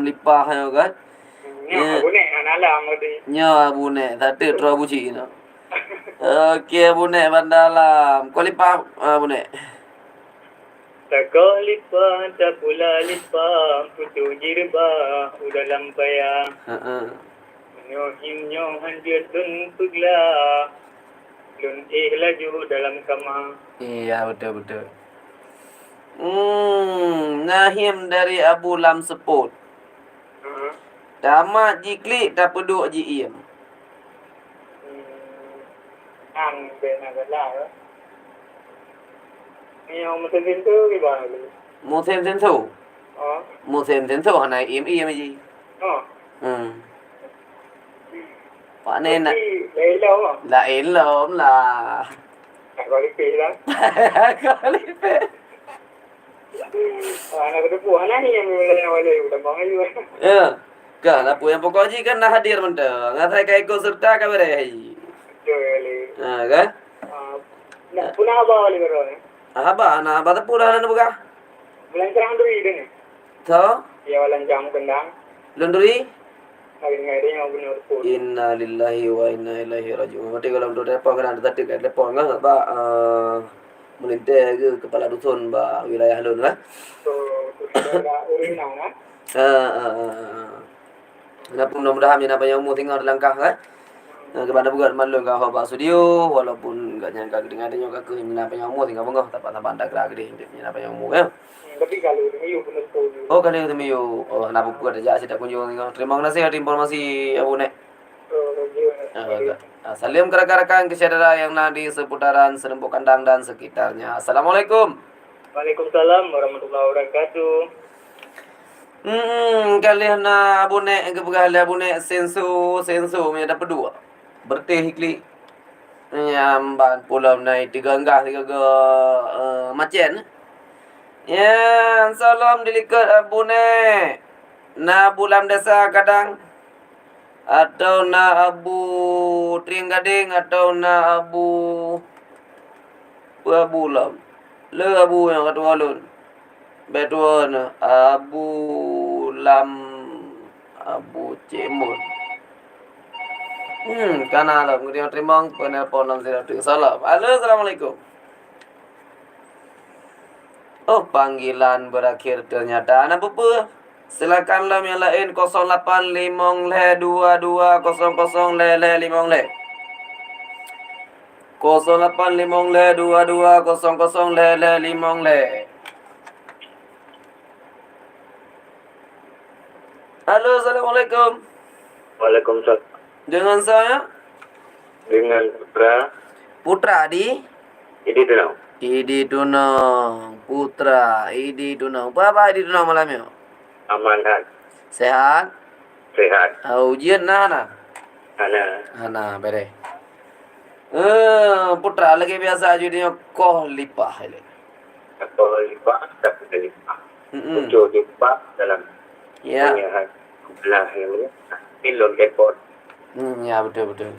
Lipah ya kan.
Ya, Abu Nek anak alam tadi.
Nya Abu Nek, tak ada Abu Cik no. Okey Abu Nek bandalam. Kau lipah Abu Nek.
Tak kau lipat, tak pula lipat, putu jirba, udah lampaya. Nyohim hanjir dun pugla, dun laju dalam kamar.
Iya betul. Nahim dari Abu Lam Seput. Tamat jiklik tak peduk ji iem.
Ang benagalah. Ni orang mesin tu gimana?
Musim tentu.
Oh.
Musim tentu hana iem ji.
Oh.
Pak ni nak
Lấy đâu mà?
lain lom lah.
Tak kau lipih lah.
Kau lipih.
Anak kedua anak ni yang awalnya udah bang ayu.
Ya. Kan apa yang pokok ji kan nak hadir mentang. Ngatai kai ikut serta ka bare haji.
Betul.
Kan?
Nak punah apa wali berani?
Aba na ba ta pura na buka.
Bulan cerang dulu ini.
To?
Ya walan jam kendang.
Lunduri?
Hari ngai yang benar pun.
Inna lillahi wa inna ilaihi raji'un. Mati kalau tu depa kan ada tadi kat depa ngah ba melintas ke kepala dusun ba wilayah lun lah.
So, sudah urang nak.
Walaupun mudah-mudahan apa yang mu tinggal dalam kah kan. Kepada buat malu kah haba studio walaupun enggak nyangka dengan adanya kah ke apa yang mu tinggal bengah tak tak gerak gede apa yang mu kan.
Tapi kalau ini benar tuh.
Oh kali itu miyo nak buat aja sih tak kunjung tinggal. Terima kasih atas informasi Abu Nek. Salam rekan-rekan kesaudara yang di seputaran Serempu Kandang dan sekitarnya. Assalamualaikum.
Waalaikumsalam warahmatullahi wabarakatuh.
Kalian na Abu Nek kebegalan Abu Nek sensu punya dapat dua. Berteh hikli. Nyamban pulau naik tiga macen. Ya, salam dilikat Abu Nek. Na bulan desa kadang atau na Abu Triang Gading atau na Abu Bulam. Le Abu yang kata walun. Betuan Abu Lam Abu Cemur. Kana lah kemudian terima penelpon 603. Salam. Halo, assalamualaikum. Oh, panggilan berakhir ternyata. Anak apa? Silakanlah yang lain 085 22 00 5 le. 085 22 00 5 le. Halo, assalamualaikum.
Waalaikumsalam.
Dengan saya
Dengan
Putra di
Idi Tunau.
Idi Tunang Putra Idi Tunang. Apa Idi Tunang malamnya?
Amanat.
Sehat?
Sehat.
Ujian nah.
Ana.
Bere. Putra lagi biasa jadinya koh lipah ini.
Kalau lipat dapat lipat. Muncul lipat dalam
Ya.
belah yang ini. Pilot airport.
Ya betul.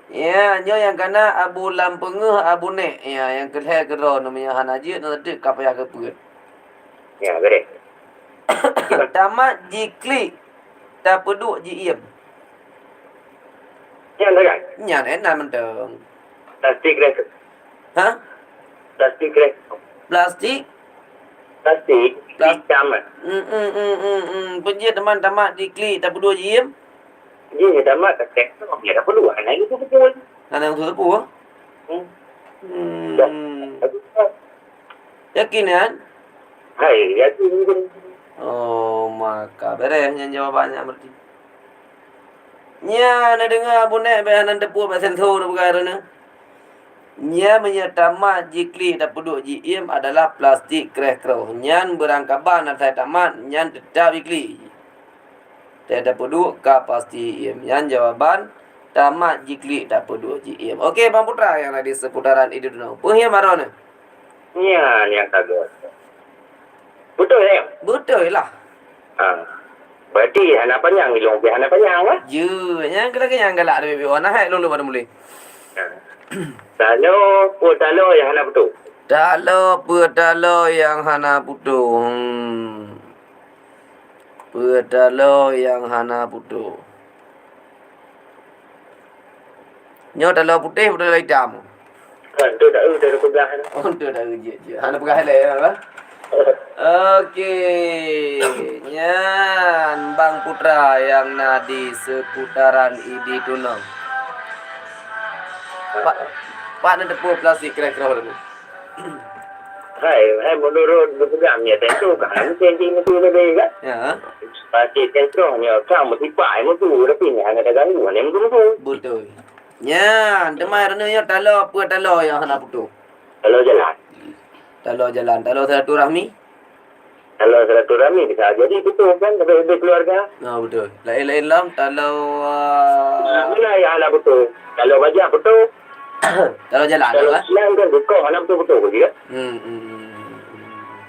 Ya, yang kena Abu Lampengeh Abu Nek. Ya, yang kelih kero namanya Hanaji nanti kapaya ke puget.
Ya, bere.
Tamat jikli tak peduk jiem.
Yang dekat.
Nyan enak menteng.
Plastik rek.
Hah?
Plastik rek.
Plastik?
Plastik. Hitam.
Penjit teman tamat jikli tak peduk jiem.
Dia tamat tak dia dah perlu anak itu betul.
Anak tu tepu. Yakin kan?
Hai, ya tu.
Oh, maka beres yang jawabannya berarti. Nya nak dengar Abu Nek bayanan tepu pasal tu perkara ni. Nya menyatamat jikli tak peduk jiem adalah plastik kreh-kreh. Nyan berangkaban atas tamat nyan tetap jikli. Tidak peduk ka pasti iem. Nyan jawaban tamat jikli tak peduk jiem. Okey Bang Putra yang ada di seputaran Idi Tunau. Punya marona.
Ya, yang kagak. Betul ya?
Betul lah.
Berarti anak panjang ni long anak panjang lah.
Je, yang galak ada bebe warna hai lulu pada mulai.
Talo yang anak betul.
Talo yang hana putu. Talo yang hana putu. Nyo talo putih betul hitam.
Tu dah pegang.
Oh, tu dah je. Hana pegang helai apa? Okey. Nyan Bang Putra yang di seputaran Idi Tunang. Pak nak depu plastik kira-kira ni.
Hai menurut programnya tentu kan changing itu lebih kan.
Ya.
Pasti tentunya kamu tipai mutu tapi ni hanya ada gangguan yang betul.
Betul. Nyan, demai renanya talo yang hana putu.
Kalau jalan.
Talo silaturahmi.
Kalau silaturahmi bisa jadi betul kan lebih keluarga.
Betul. Lain-lain lam talo
Mana yang anak betul? Kalau baca betul.
talo jalan
Kalau
apa?
siang kan betul anak betul dia.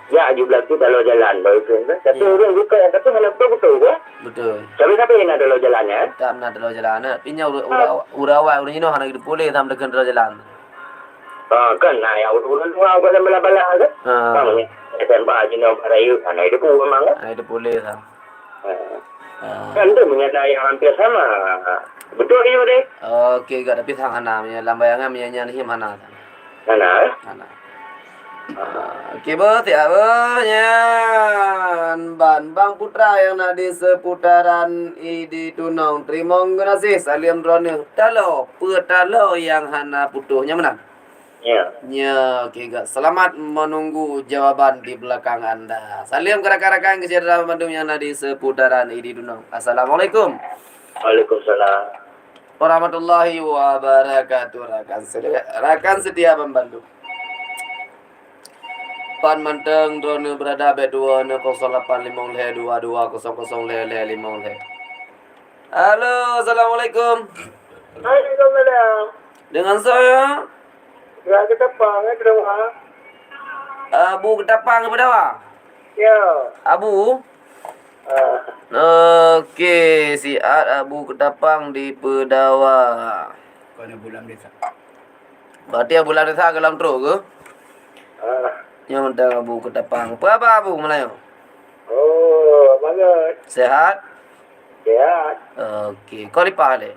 Ya jumlah tu kalau jalan baru kan. Tapi orang buka yang kata anak betul ke?
Betul.
Siapa yang ada kalau jalannya?
Tak nak talo jalan. Pinya urawai urang ino hana hidup boleh tam dekan talo jalan.
Kan yang orang tua kalau bala-bala kan. Kamu SMB jenis raya anak itu pun memang kan.
Hidup boleh tam.
Kan tu menyata yang hampir sama. Betul ke deh?
Okey, gak tapi sang hana punya lambayangan punya nyan him hana.
Mana?
Hana. Okey berarti nyan ban Bang Putra yang nak di seputaran di Tunong. Terima kasih salim drone. Talo, petalo yang hana putuhnya menang.
Ya.
Ya, okey gak. Selamat menunggu jawaban di belakang Anda. Salim ke rakan-rakan kesedaran Bandung yang ada di seputaran di Tunong. Assalamualaikum
Waalaikumsalam.
warahmatullahi wabarakatuh. Rakan setia membantu. Pan manteng drone berada B2 085 Halo, assalamualaikum.
Waalaikumsalam.
Dengan saya
Ya, kita panggil ke rumah.
Abu Ketapang Kepedawa.
Ya.
Abu. Okey, siat Abu Ketapang di Pedawa.
Kau nak bulan desa.
Berarti Abu Lam desa ke dalam truk ke? Yang tentang Abu Ketapang. Apa Abu Melayu?
Oh, banget.
Sehat?
Sehat.
Okey, kau lipah le.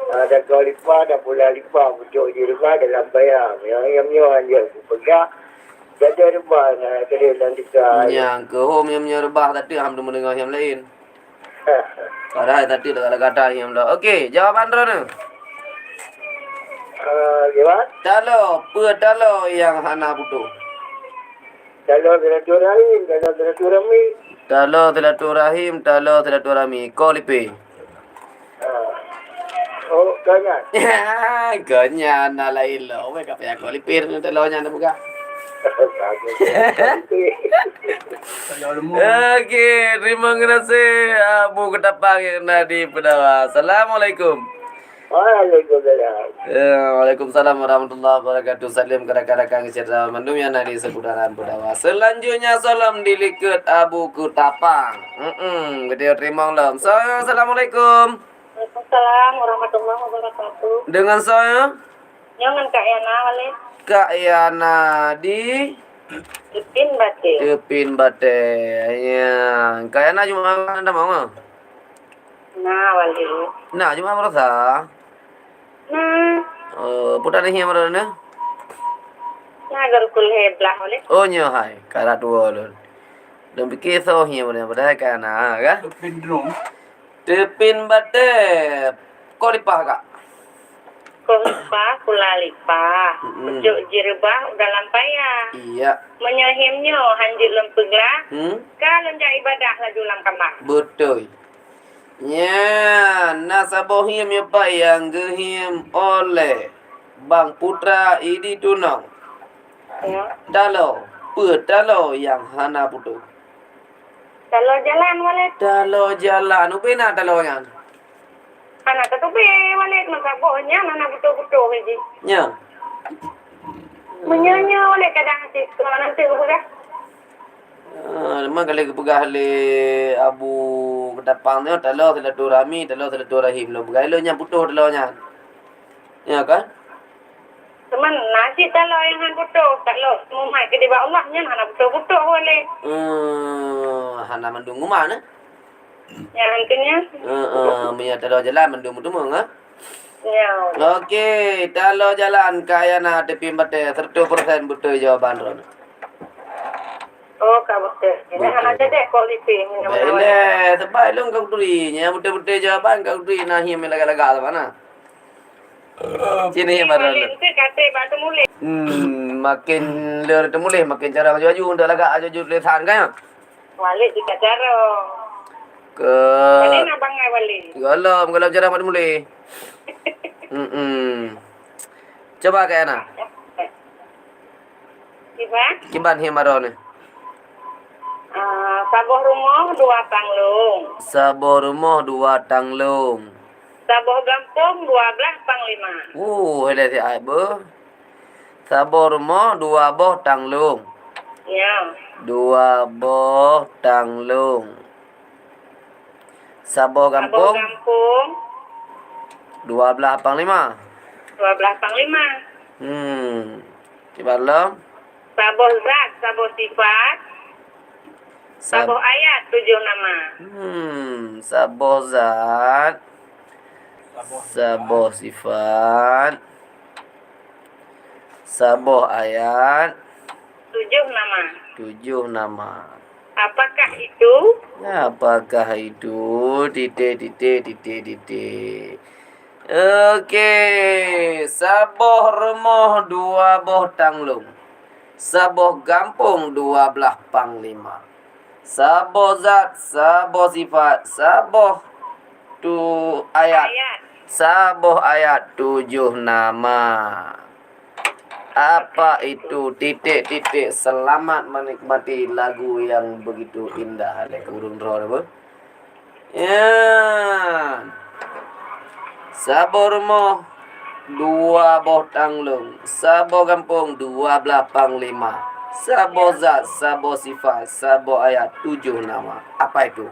Ada kau lipat, ada pula lipat. Pucuk di rumah dalam bayam. Yang hanya aku pegang. Jaga rumah. Kena lantikan.
Yang ke home yang rebah tadi ham mendengar yang lain. Padahal tadi dah kata yang lah. Okey, jawapan drone.
Gimana?
Talo yang hana putu.
Kalau silaturahim, kalau silaturahmi.
Talo silaturahmi. Kau lipi.
Oh, kanyan.
Ganyan na lain lo. Mereka payah kau lipi. Talo nya na buka.
Kalau lemu.
Okey, terima kasih Abu Ketapang yang ada di Pedawa. Assalamualaikum.
Waalaikumsalam.
Waalaikumsalam warahmatullahi wabarakatuh. Salim ke rakan-rakan kesedaran Bandung yang ada di seputaran Pedawa. Selanjutnya salam diliket Abu Ketapang. Video terima lam. Saya assalamualaikum.
Waalaikumsalam warahmatullahi wabarakatuh.
Dengan saya
Jangan Kak Yana balik.
Kak Yana di
Ipin bate.
Tepin Bate. Ya, Kak Yana cuma anda mau nggak?
Nah, balik.
Nah, cuma merasa.
Nah,
Putar ni yang mana?
nah garukul heblah balik.
Oh nya hai, karat dua lor. Dan fikir so yang mana pada Kak Yana kan?
Pedrong.
Tepin Bate. Kau lipah kak?
Kau lipa, kula lipa. Pucuk jirbah dalam payah.
Iya.
Menyahimnya hanjir lempeglah. Kalau jak ibadah laju lam kamar.
Betul. Ya, nasabohim apa yang gehim oleh Bang Putra Idi Tunong.
Ya.
Dalo yang hana putu.
Kalau jalan balik.
Dalo jalan, upena dalo yang.
Anak tetupi balik masabohnya mana betul-betul lagi.
Nya.
Menyanyi oleh kadang si kalau nanti udah.
Memang kali kepegah le Abu Ketapang ni dalo silaturahmi, dalo silaturahim lo. Begailo nya putu dalo nya. Ya kan?
Teman nasi kalau yang han betul kalau mau mai ke dewa Allah nya mana betul-betul boleh.
Hana mendung mana?
Yang nantinya.
Punya dalo jalan mendung mendung ah.
Ya.
Okey, dalo jalan kaya na tepi bate 100% betul jawaban ron.
Oh, kau betul. Ini anak jadi kualiti.
Baiklah, sebab long kau turi nya betul-betul jawaban kau turi nah him laga-laga mana? Sini yang baru.
Itu kata batu mulai.
Makin leur temulih makin cara maju-maju ndak laga aju lesan kan.
Balik di kacaro.
Ke
Balik nak bangai balik.
galam cara maju mulih. Coba kaya na.
Tiba.
Kiban him baru ni.
Saboh rumah 2 panglung.
Saboh rumah 2 tanglung.
Saboh gampung 12 panglima.
Hele si ai be. Saboh rumah 2 boh tanglung.
Ya.
2 boh tanglung. Saboh
Saboh
gampung
gampung
12 panglima.
12 panglima.
Kiban lo.
Saboh zat, saboh sifat, saboh ayat 7 nama.
Saboh zat. Saboh sifat. Saboh ayat.
nama.
7 nama.
Apakah itu?
Apakah itu? Titik. Okey. Saboh remoh 2 boh tanglung. Saboh gampung 12 panglima. Saboh zat, saboh sifat, saboh tu ayat. Saboh ayat 7 nama. Apa itu? Titik. Selamat menikmati lagu yang begitu indah. Ada urung roh apa? Ya. Saboh rumah 2 boh tanglung. Saboh kampung 12 panglima. Saboh zat, saboh sifat, saboh ayat 7 nama. Apa itu?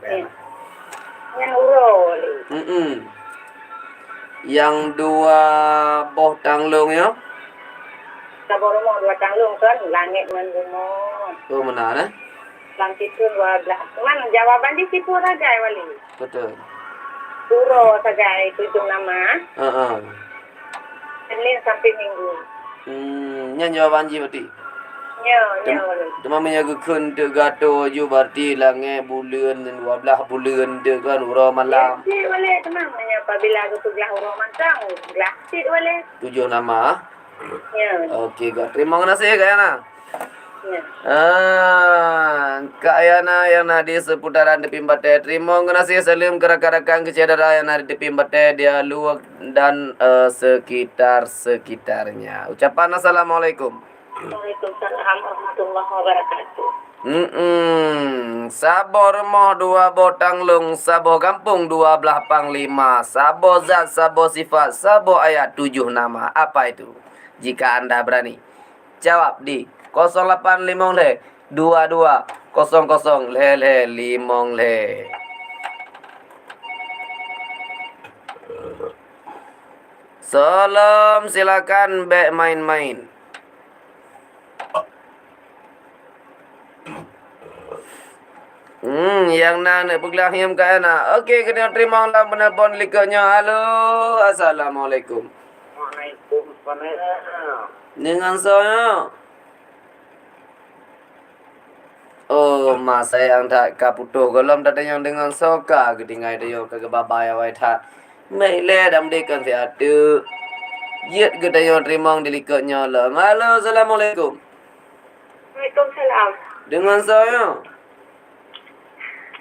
Yang urol.
Yang 2 boh tanglung ya.
Sabar rumah 2 tanglung kan langit menrumah.
Oh mana?
Langit itu 12. Cuman jawaban di situ saja wali.
Betul.
Puro saja 7 nama. Senin sampai Minggu.
Yang jawaban je berarti.
Ya.
Cuma menyagukan tu gato ju berarti lange bulan 12 bulan tu kan urang malam.
Ya, boleh tenang. Apabila aku belah urang mantang, belah sit boleh.
7 nama.
Ya.
Okey, Kak. Terima kasih Kak Yana.
Ya.
Kak Yana yang di seputaran Depi Bate. Terima kasih salam ke rakan-rakan kecedera yang di Depi Bate, dia luar dan sekitarnya. Ucapan Assalamualaikum.
Waalaikumsalam warahmatullahi wabarakatuh.
Saboh remoh 2 boh tanglung, saboh kampung 12 panglima, saboh zat, saboh sifat, saboh ayat 7 nama. Apa itu? Jika Anda berani jawab di 085 le 22 00 le 5 le. Salam, silakan be main-main. Yang nak pergilah hiam kat ana. Okey, kena terima lah penelpon likanya. Halo, assalamualaikum.
Waalaikumsalam.
Dengan saya. Oh, mas sayang tak kaputuh golom tak yang dengan soka gedingai dia ke babai awai tak. Mai le dam dekan si atu. Yet gedaya terima dilikanya lah. Halo, assalamualaikum.
Waalaikumsalam.
Dengan saya.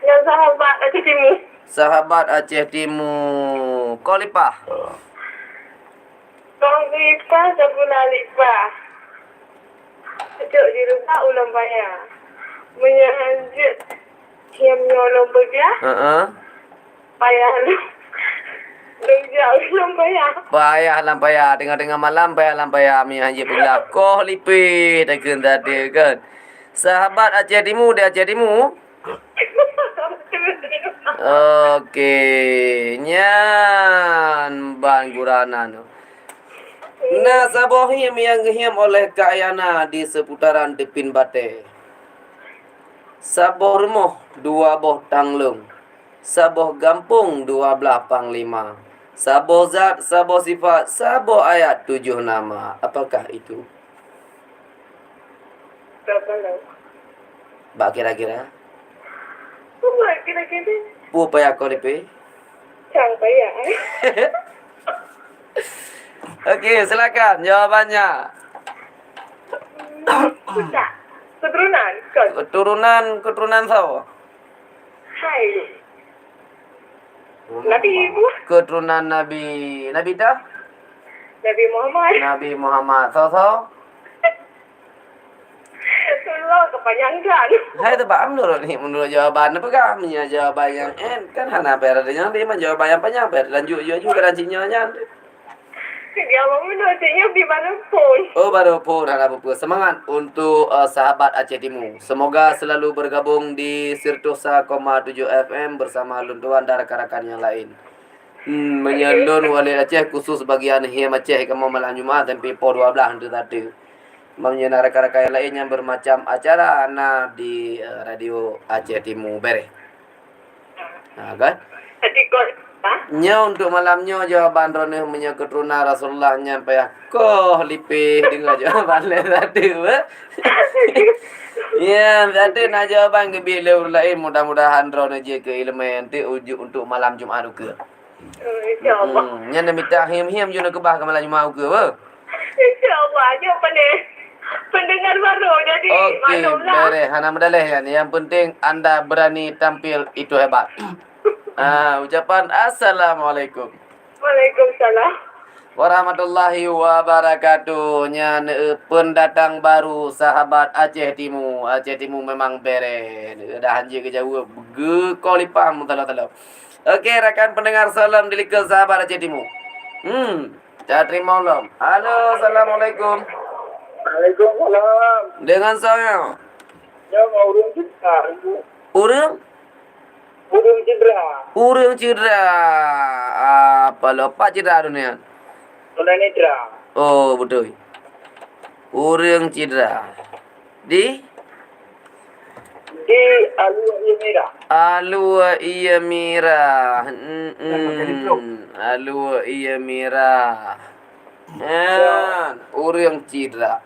Yang sahabat Aceh Timur.
Sahabat Aceh Timur. Kau lipah.
Kong lipah sebulan lipah. Cuk di rumah ulang bayar. Menyanjut. Kiam nyolong bergelah. Payah lu. Jauh ulang bayar.
Payah lampaya. Tengah-tengah malam payah lampaya. Mi haji pula. Kau lipih. Tak kena tadi kan. Sahabat Aceh Timur. Dia Aceh Timur. Okey, nyan ban guranan. Nah, saboh yang hiam oleh Kak Yana di seputaran Depin Bate. Saboh remoh 2 boh tanglung. Saboh gampung 12 panglima. Saboh zat, saboh sifat, saboh ayat 7 nama. Apakah itu? Bak kira-kira?
Kira-kira.
Pu payah kau lipi?
Cang payah.
Okey, silakan jawabannya.
Tak. Keturunan.
Keturunan siapa?
Hai. Nabi Ibu.
Keturunan Nabi dah?
Nabi Muhammad.
Nabi Muhammad. So.
Allah kepanjangan.
Hai tu Pak menurut jawaban apa kah? Punya jawaban yang kan hana peradanya dia mah jawaban yang panjang per lanjut juga rancinya nya.
Dia mau menurutnya di mana pun.
Oh baru pun ada apa semangat untuk sahabat Aceh Timur. Semoga selalu bergabung di Sirtusa 7 FM bersama luntuan dan rakan-rakan yang lain. Menyalun wali Aceh khusus bagian Hiam Aceh kamu malam Jumaat dan Pipo 12 itu tadi. Menyana rakan-rakan yang lain yang bermacam acara di radio Aceh Timur bere. Nah kan?
Jadi kau
Nya untuk malamnya jawaban Roneh menyangkut runa Rasulullah nyampe koh lipih dengar jawaban le tadi we. Ya, tadi nak jawaban ke bila lain mudah-mudahan Roneh je ke ilmu nanti ujuk untuk malam Jumaat ke.
InsyaAllah.
Nya nak minta him-him je nak kebah ke malam Jumaat ke we.
InsyaAllah. Apa ni? Pendengar baru jadi
Okey,
maklumlah.
beres. Hana medalih kan. Yang penting anda berani tampil itu hebat. Ucapan Assalamualaikum
Waalaikumsalam.
warahmatullahi wabarakatuh. Nya pendatang baru sahabat Aceh Timur. Aceh Timur memang beres. Dah hanji ke jauh. Ge kolipam tala-tala. Okey, rakan pendengar salam dilika sahabat Aceh Timur. Saya terima ulum. Halo, Assalamualaikum.
Waalaikumsalam.
Dengan saya.
Ya, mau urung cedera.
Urang?
Urung cedera.
Urang cedera. Apa lupa cedera dunia?
Sudah nidra.
Oh, betul. Urang cedera. Di?
Di Alua Merah.
Alua iya mirah. Alua iya mirah. Urang cedera.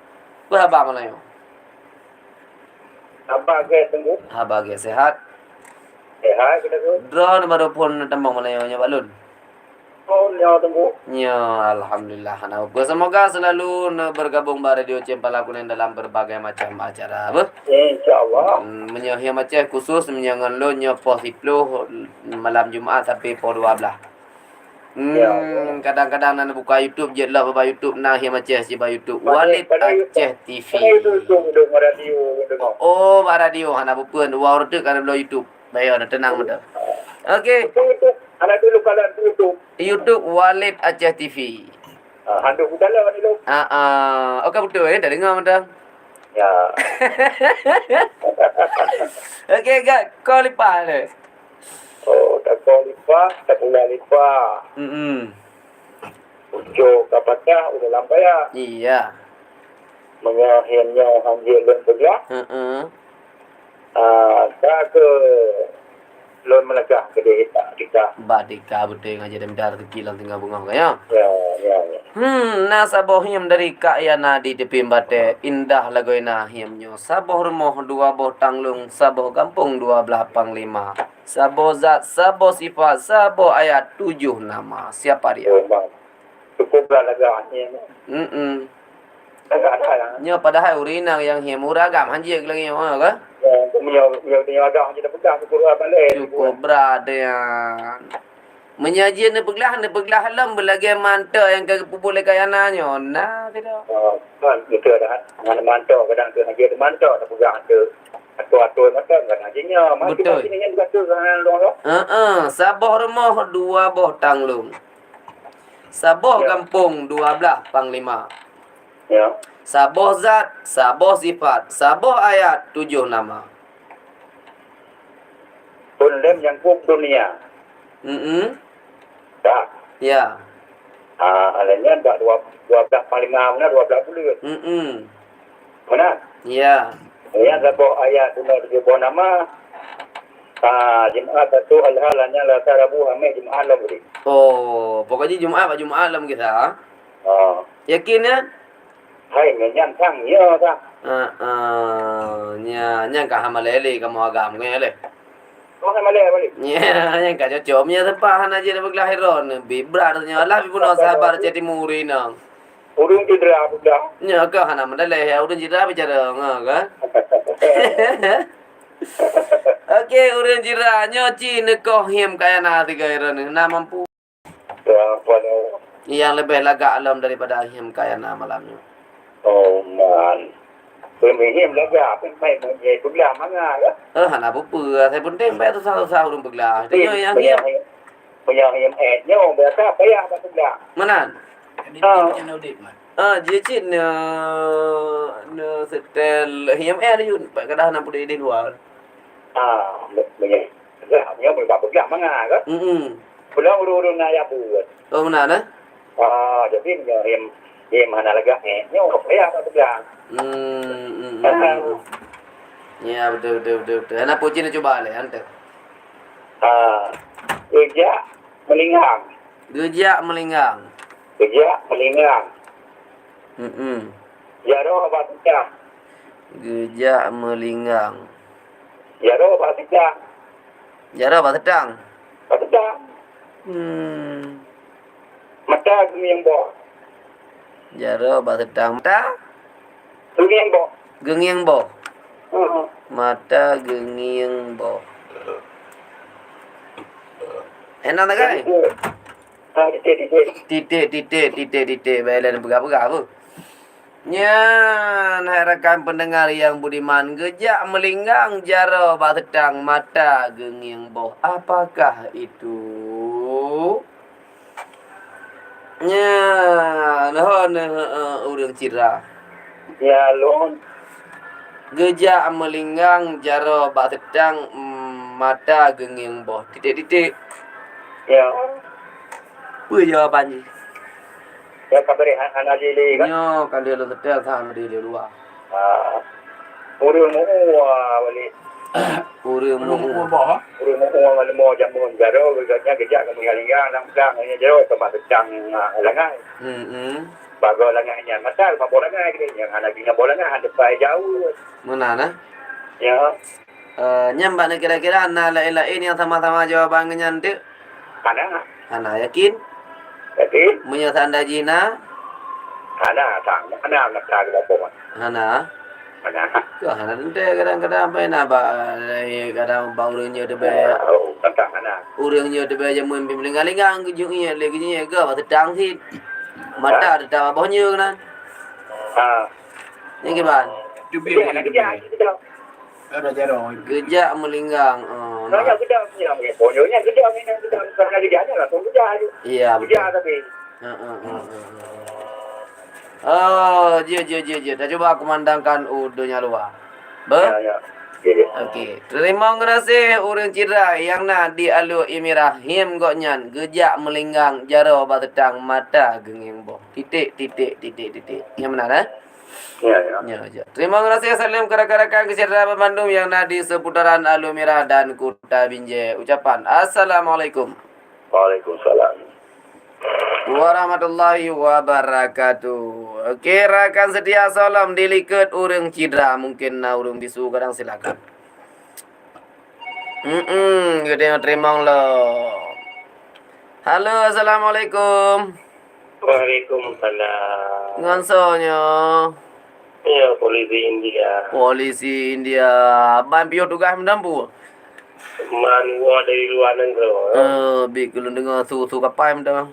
Berapa mana yo?
Apa ke tunggu?
Bagi sehat.
Hai kita tu.
Drone baru pun tembang mana yo nya balun.
Oh, nyawa tunggu.
Ya, alhamdulillah. Semoga selalu bergabung pada radio Cempalakunan dalam berbagai macam acara.
InsyaAllah.
Menyahia macam khusus menyangan lo nya pos 10 malam Jumaat sampai pos 12. Kadang-kadang nak buka YouTube je lah bapa YouTube nah hia macam si YouTube Walid Aceh TV.
Itu duduk radio dengar.
Oh, radio hana bupeun wow redek kan belah YouTube. Bayo nak tenang betul. Okey,
Itu anak dulu kalau itu.
YouTube Walid Aceh TV.
Handuk dalam dulu.
Okey betul dah dengar betul.
Ya.
Okey, gak kau lipat le.
Oh, tak kau lipat, tak pula lipat. Ujo kapatnya udah lampai ya.
Iya.
Menyahiannya hanjir dan bergerak. Tak ke lon melagah ke desa kita.
Badika betul ngaji dan dar kilang tinggal bunga kaya.
Ya.
Na saboh him dari Kak Yana di tepi bate indah lagoina himnyo. Saboh rumah dua boh tanglung, saboh kampung 12 panglima. Saboh zat, saboh sifat, saboh ayat 7 nama. Siapa dia?
Cukuplah lagahnya. Agak ada lah.
Nyo padahal urina yang him uragam hanji lagi ke?
Punya agak kita pegang syukur balik.
Cukup berada. Menyaji ni peglah lam belagi mantau yang ke boleh kaya nanyo. Nah, tidak.
Kan kita dah mana mantau kadang tu hanya mantau tak pegang tu. Atur-atur macam kan hajinya.
Betul.
Ini yang juga tu kan dong.
Saboh rumah 2 boh tanglung. Saboh kampung 12 panglima.
Ya.
Saboh zat, saboh sifat, saboh ayat 7 nama.
Pundem yang kup dunia. Tak.
Ya.
Alanya dah 12 panglima mana 12 bulan. Mana?
Ya.
Yang saboh ayat 7 nama. Jumaat satu alhalanya la tarabu hamil Jumaat lah beri.
Oh, pokoknya Jumaat lam kita. Yakin ya?
Hai nyan thang ya ta.
Nya ka hamalele kamu agam ngele.
Kau kan malay balik.
Nya ka cocomnya tepahan aja de beglahiron. Bibratnya lah bipuno sabar jadi murina.
Urung cedera budak.
Nya ka hana mandale ya udun jira bicara kan. Okey, urang jira nyoci nekoh him kaya na tiga iron na mampu. Yang lebih lagak alam daripada him kaya na malamnya.
Oh man. Pemihim laga mai menjadi belah manga ya.
Hana bupu saya pun tempe tu sah urang beglah. Tengok yang him.
Punya him nyo biasa payah tak belah.
Mana?
Ini macam audit mah.
Jicin setel him yun pak kadah na pudi di luar.
Punya. Nya boleh belah manga kan. Pulang urun na ya buat.
Oh mana na?
Jadi him mana laga nyo payah tak belah.
Ya betul. Anak pucin coba le ante.
Eja melinggang.
Gejak melinggang.
Gejak melinggang. Jaro batica.
Gejak melinggang.
Jaro batica.
Jara apa sedang?
Batica. Mata gemiang bo.
Jara apa sedang? Mata
Gemiang bo.
gengiang bo. Mata gengiang bo. Enak tak kan? Titik. Bailan berapa apa? Nyan, hai rakan pendengar yang budiman, gejak melinggang, jara bak sedang, mata gengiang boh. Apakah itu? Nyan, urang cira.
Ya lon.
Gejak melinggang, jara bak sedang, mata gengiang boh. Titik.
Ya.
Apa jawapannya?
Ya kabari anak jili kan.
Nyo, kan dia lu tetel sama dia luar.
Urang mo wali.
Urang
Belum
mu.
boh.
Urang mo wali mo jamun jaro gejak melinggang lang jaro tempat sedang langai. Bago langainya mata bola langai gini yang anak bina bola langai ada pai jauh.
Mana nah?
Ya.
Nyambak ni kira-kira anak lain-lain yang sama-sama jawaban nyantik. Anak yakin?
Jadi
Menyatakan dajina?
anak nak tak apa.
Anak?
Anak.
Anak nanti kadang-kadang apa nak kadang baurnya de be.
Tentang anak.
Urangnya de be jamun pimling-lingang kejungnya lagi ke apa sedang hit. Mata ada tawa bawahnya kan. Ni gimana?
Cubi
Anak kerja kita.
ada jaro.
Gejak melinggang.
Nanya kita punya bonyolnya kita karena kerjanya langsung kerja aja.
Iya,
Kerja
betul.
tapi.
Oh, je. Dah coba aku mandangkan udunya luar.
Ya.
Okey. Terima kasih urang cira yang nak dialu imirah him goknyan gejak melinggang jara obat tetang mata genging boh. Titik. Yang mana dah? Ya. Terima kasih salam rakan-rakan kesehatan Bandung yang nak di seputaran Alu Merah dan Kuta Binjai. Ucapan Assalamualaikum
Waalaikumsalam.
warahmatullahi wabarakatuh. Okey, rakan setia salam diliket urang cidra mungkin na urang bisu kadang silakan. Kita terima lo. Halo, assalamualaikum.
Waalaikumsalam.
Ngonsonya.
Ya, polisi India.
Ban pio tugas mendampu.
Manua dari luar negeri.
Bik lu dengar su kapai mendam.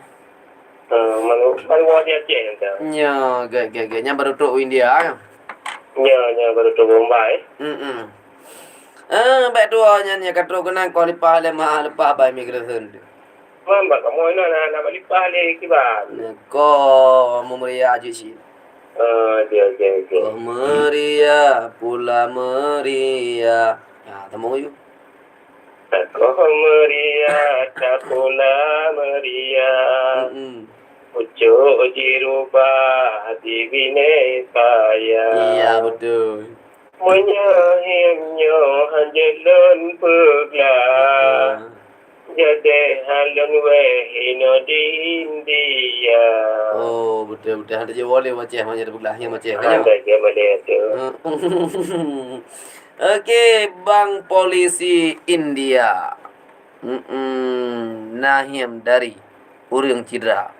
Manua dia cek.
Nya, gak. Nya baru tuk India ya.
Ya, baru tu Bombay.
Baik tua nya katro kena kau lipah lepas bai migration.
Mamba kamu ini nak balik balik kibar.
Kau memeria aja sih.
Dia.
Kau meria pula meria. Ya, temu yuk.
Kau meriah, tak pula meriah. Ucuk dirubah hati bine kaya.
Iya betul.
Menyahimnya hanjelun peglah. Jadi halun wehino di India.
Oh betul. Ada je boleh macam ada belahnya macam.
Ada je boleh tu.
Okey, Bang Polisi India. Nahim dari urang cidra.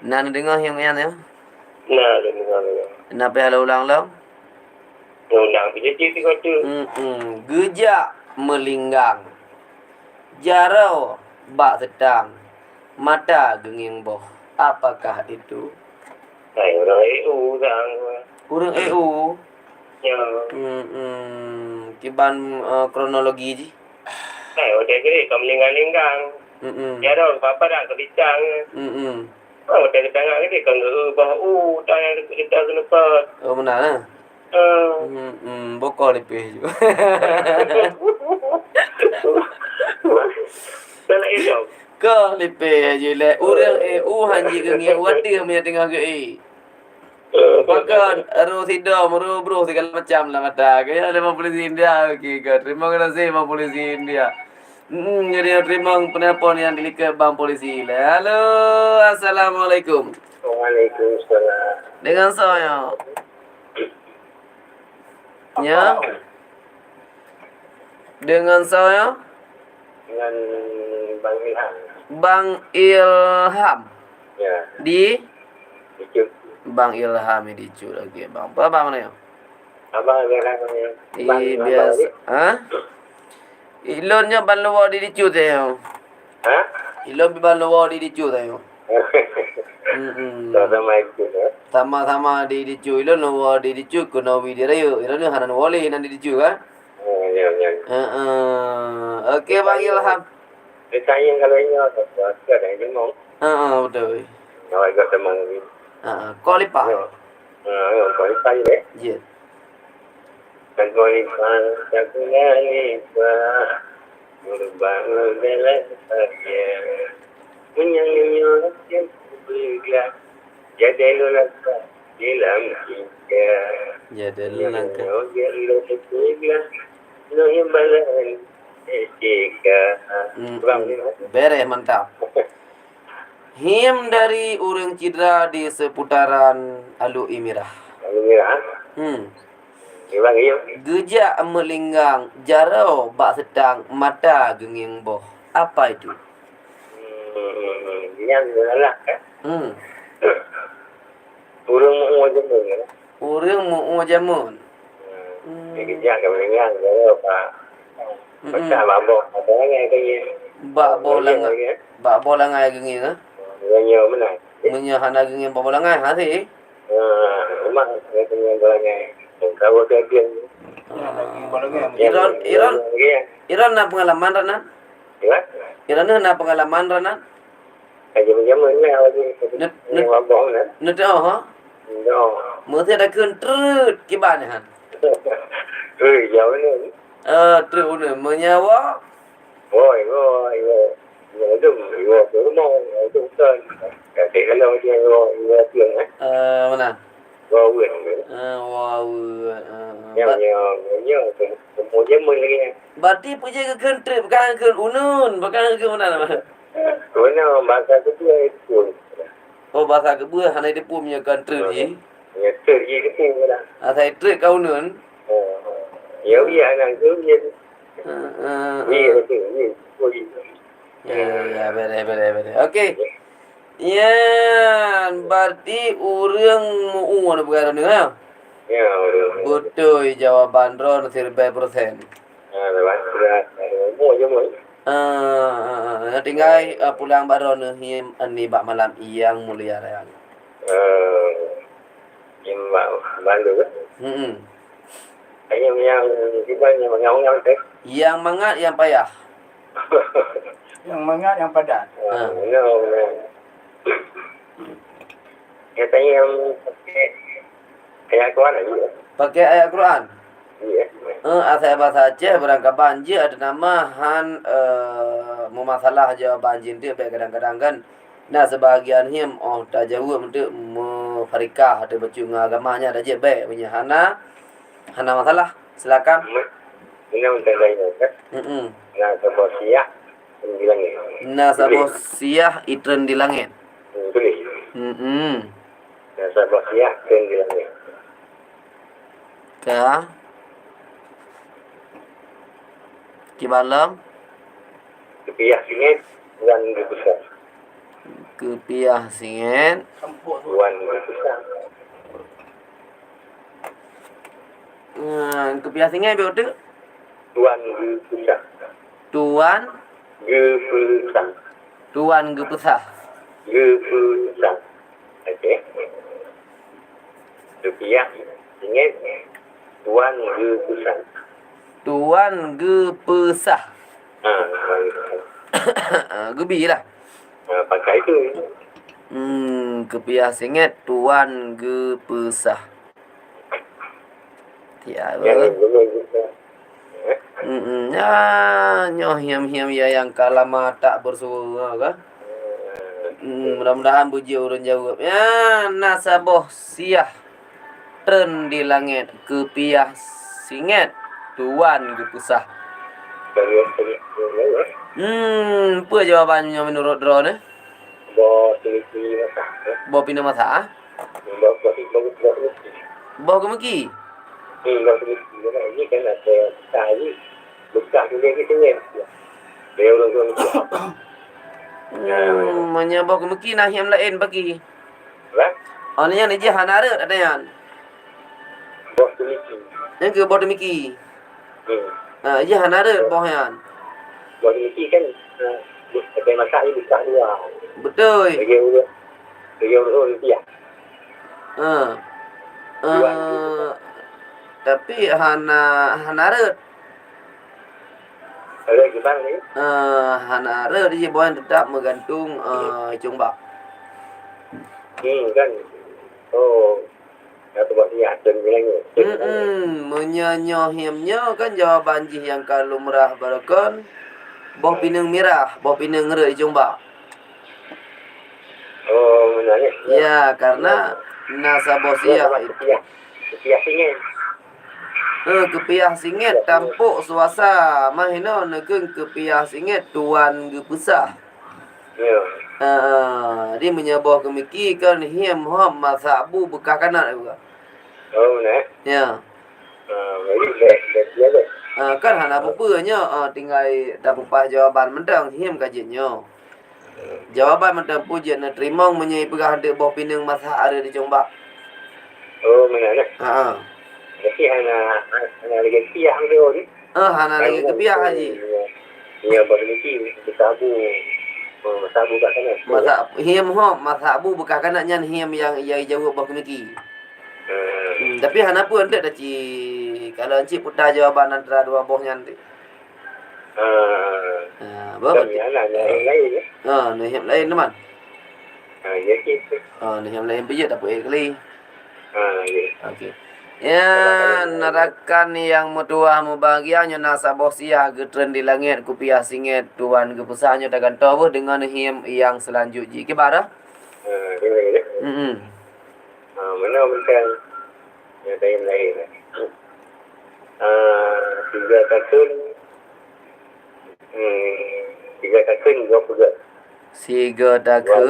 Nan dengar yang ya?
Nah, dengar.
Kenapa halau ulang-ulang?
Ulang jadi kau tu.
Gejak melinggang. Jarau bak sedang. Mata genging boh. Apakah itu?
Orang EU sang.
Urang EU.
Ya.
Kiban kronologi ji.
Dia kira kau melinggang-linggang. Ya dah, apa dah kebincang. Dia kata ni kau bahu tak ada kita lepas.
Oh benar lah. Bokor lipih je.
Tak nak hidup.
Kau lipih je le. Urang EU hanji genging wati punya tengah ke Maka roh tidak, roh bro segala macam lah mata. Kaya ada polisi India. Okey, terima kasih Polisi India. Jadi terima penelpon yang dilihat Bang Polisi. Halo, Assalamualaikum.
Waalaikumsalam.
Dengan saya. Ya. Dengan saya
Dengan Bang Ilham.
Bang Ilham.
Ya,
Di
itu.
Bang Ilham di cu lagi Bang. Apa bang ni?
Abang Ilham.
Di biasa. Ha? Ilonnya ban luar di cu tayo.
Ha?
Ilon ban luar di cu tayo.
Sama itu ya.
Sama-sama di cu ilon luar di cu kuno video rayo. Ilon ni hanan wali nan di cu kan?
Ya, ya.
Okey Bang Ilham.
Saya kalau ini ada ada yang mau.
Betul.
Kalau agak semang ni.
Kau lipat.
Kalau saya deh.
Je.
Dan kalau lipat, aku ni berubah dalam saja. Menyanyi yang bergerak. Jadi lulas dalam kita.
Jadi langkah. Beres mantap. Him dari Urang Cidra di seputaran Alu Imirah. Gejak melinggang, jarau bak sedang, mata genging boh. Apa itu?
Yang galak kan? Burung mau jemput kan?
Urang mau jamun.
Kerja kat Melenggang kalau Pak. Macam babok apa yang kaya.
Bak bolangai genging ah.
Banyak mana?
Menyahana genging bak bolangai ha si.
Memang katanya banyak. Kalau dia
Iran na pengalaman ranan?
ya.
Iran na pengalaman ranan?
Kaji menjamun lah ni babok ni.
Nut ha?
No.
Mesti ada kentrut kiban han.
Jauh ni.
Trut ni menyawa.
Oi. Itu mau itu kan. Tapi kalau dia tiang
Mana?
Wow.
Wow.
Yang mau jamun lagi.
Berarti punya ke kentrut bukan ke unun, bukan ke mana nama?
Mana bahasa tu itu.
Oh bahasa kebuah hana dia pun punya kentrut je.
Ya terji itu lah.
Saya trut kau unun.
Ya anak tu dia.
Ya, beres. Okey. Ya, berarti urang mau ada perkara ni ha?
Ya,
Betul jawaban Ron 100%.
Mau jamun.
Tinggal pulang baron ni bak malam yang mulia raya.
Yang bandu kan? Yang yang mengaung teh.
Yang mangat yang payah.
Yang mangat, yang padat.
Katanya yang ayat Quran lagi.
Pakai ayat Quran.
Iya.
Asal bahasa Aceh berangkat banjir ada nama han memasalah jawab banjir dia baik kadang-kadang kan. Nah sebahagian him tak jauh untuk memfarikah ada baca agamanya ada je baik punya hana masalah. Silakan.
Ini untuk lain kan? Nah, sebuah siap di langit.
Nah sebuah siah itren di langit.
Tulis. Nah, sebuah siap di langit.
Ka Kibalam
Kepiah singit dan besar.
Kepiah singit
Tuan besar.
Kepiah singit betul.
Tuan besar.
Tuan
Besar.
Tuan gepesah.
Besar. Okey. Kepiah singit Tuan besar.
Tuan gepesah. Gebi lah.
Pakai itu.
Kepiah singit tuan gepesah. Tiada. Ya, nyoh hiam ya yang kalama tak bersuara kan? Mudah-mudahan puji urun jawab. Ya, nasaboh siah tren di langit kepiah singit tuan gepesah. Apa jawabannya menurut Ron?
Bo teliti masak.
Bawa pindah mata?
Bo teliti.
Bawa ke meki?
Bo teliti. Ini kan ada tadi. Buka dulu kita ni. Dia orang tu.
Menyabak ke meki nah yang lain bagi.
Lah,
Ananya ni je hanara ada yang.
bo teliti.
Yang ke bawa meki. Je hanara bawa yang.
Bo teliti kan pakai masak ni buka dua.
Betul.
Dia orang dia.
Tapi hanara
Ada gimana ni?
hanara dia bawa tetap menggantung Chongbak.
Kan. Oh. Aku buat dia dan bilangnya.
Menyanyohimnya kan jawaban jih yang kalau merah barakan boh pinang merah, boh pinang ngere Chongbak.
Oh, menanya.
Ya, karena nasabosiah itu
Kepiah singin.
kepiah singit tampuk suasa mahino negeun kepiah singit tuan ge pusah.
Ya.
Dia menyabah kemiki kan him hom masabu bekah kanak juga.
Oh, nak.
Ya.
Jadi dia tu.
Kan hana apa-apanya tinggal dapat jawaban mendang him kajiannya. Jawaban mendang pujian na terima menyai pegah de boh pinang masa ada di Chongbak.
Oh, menanya. Jadi hana lagi kepiah dia ni.
Hana lagi kepiah haji.
Dia berhenti bersabu. Sabu kat sana.
Masa him hom masabu bekah kanak nyan him yang jawab boh kemiki. Tapi hana pun tak dah ci kalau encik putar jawapan antara dua boh nyan tu. Bapak.
Lain.
Nihim lain teman.
Ya gitu.
Nihim lain bijak tak boleh kali.
Ya.
Okey. Ya, narakan yang mutuah mubahagianya nasabosiah getren di langit kupiah singit tuan kepusahnya takkan tahu dengan him yang selanjutnya. Gimana?
Mana macam yang lain. Tiga tahun dua pegat.
Siga takun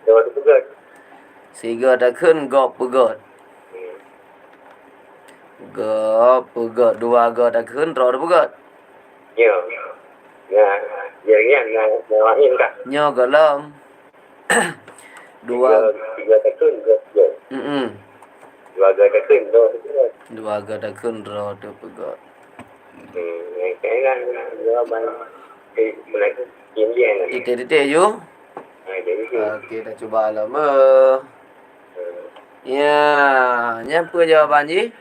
Dua pegat.
Siga takun go pegat. Go pegat dua go takun ro pegat.
Ya. Ya, lain tak.
Nyo galam. Dua
Tiga tahun dua pegat. Dua tahun dua pegat.
Dua go takun ro pegat.
Cái jawaban mereka Indian ni.
Titik-titik you.
Jadi
Okey, dah cuba lama. Ya, nyampa jawapan je.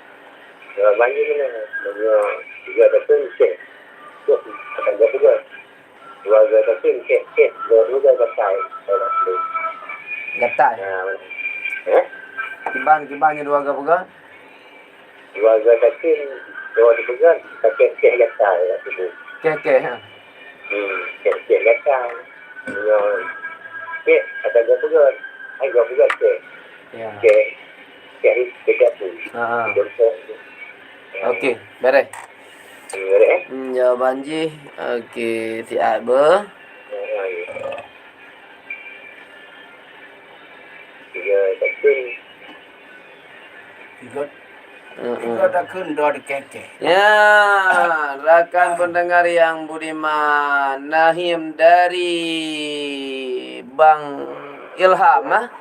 jawaban ni mana? Tiga tahun cek. Akan jawab juga. Dua tahun cek. Dua juga kasai.
Gatai. Kiban dua go pegat.
Dua tahun dua pegat. Cek kasai.
Kek ha.
Cek kasai. Cek akan jawab juga. Hai jawab juga cek.
Ya.
Cek dekat tu.
Okey, beres. Jawapan je. Okey, siap ber.
Tiga tahun.
Tiga tahun dua dikekeh.
Ya, rakan pendengar yang budiman, Nahim dari Bang Ilham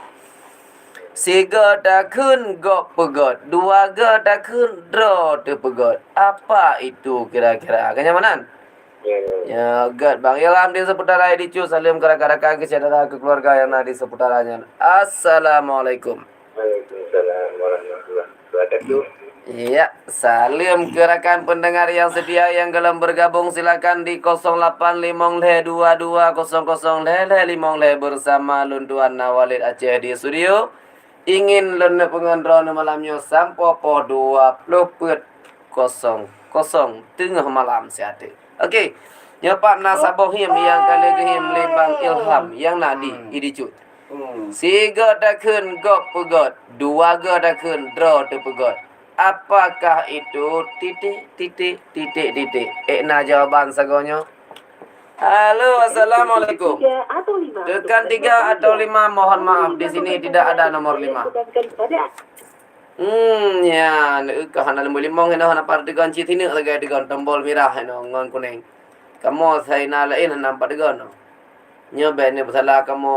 Siga takun go pegot, dua ga takun draw tu pegot. Apa itu kira-kira? Kenyamanan? Ya, God Bang Ilham di seputaran dicu salim rakan-rakan kesaudara keluarga yang ada di seputarannya. Assalamualaikum.
Waalaikumsalam warahmatullahi wabarakatuh.
Ya, salim ke rakan pendengar yang setia yang dalam bergabung silakan di 0850220005 bersama Lunduan Nawalid Aceh di studio. Ingin lena pengendara malamnya sampai po 20.00 tengah malam siate. Okey. Nyapak nasabohim yang kali gehim lebang Ilham yang nadi idicut. Siga takun go pegot, dua ga takun draw tu pegot. apakah itu titik titik titik titik? Nah jawaban sagonyo. Halo, assalamualaikum. Tekan 3 atau 5, mohon maaf di sini tidak ada nomor 5. Ya, ke hana lembu limong hena hana par degan ci tini lagi degan tombol merah hena ngon kuning. Kamu saya nalain hana par degan. Nyoba ni masalah kamu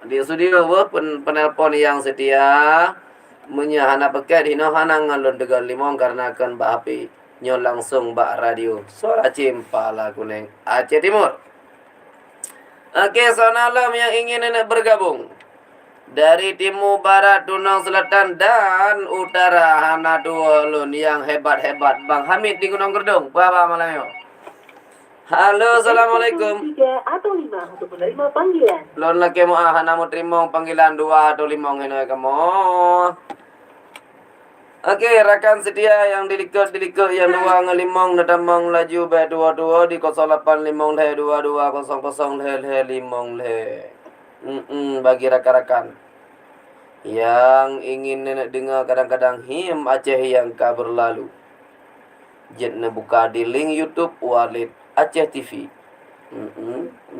di studio penelpon yang setia menyahana pakai hina hana ngalon degan limong karena akan ba HP nyo langsung ba radio. Suara Cimpala kuning Aceh Timur. Oke, sonalam yang ingin bergabung dari timur, barat, dunung, selatan, dan utara. Hana dua lun yang hebat-hebat. Bang Hamid di Gunung Gerdung. Bapa Malayo. Halo, assalamualaikum.
3 atau 5 untuk menerima panggilan.
Lon laki mo hana mo terima panggilan 2 atau 5 hino kamu. Oke, rekan setia yang dilikut yang 2 ngelimong nedamong laju B22 di 085 le 2200 le 5 le. Bagi rakan-rakan yang ingin nenek dengar kadang-kadang him Aceh yang kabar lalu, jet buka di link YouTube Walid Aceh TV.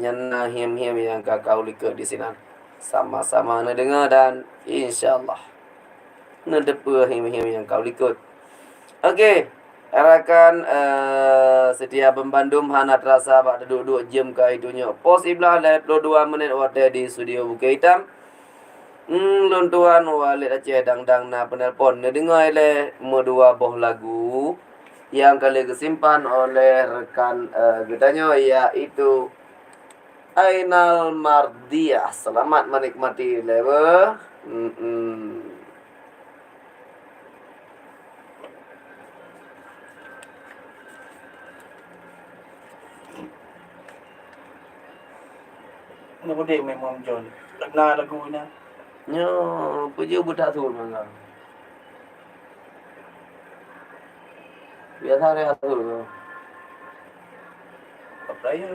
Nyana him yang kakau likut di sini sama-sama dengar dan insyaallah nedepu him yang kau likut. Oke, rakan setia Pembandum hana terasa pada duduk jam ka itunya. Pos iblah live 22 menit waktu di studio Bukit Hitam. Luntuan Walid Aceh dang na penelpon dengar oleh dua boh lagu yang kali kesimpan oleh rekan kitanya yaitu Ainal Mardiah. Selamat menikmati lewe.
Naku dia memang John. Lagu na.
Nyo, puji budak tu mangga. Biasa ada tu.
Apa ya?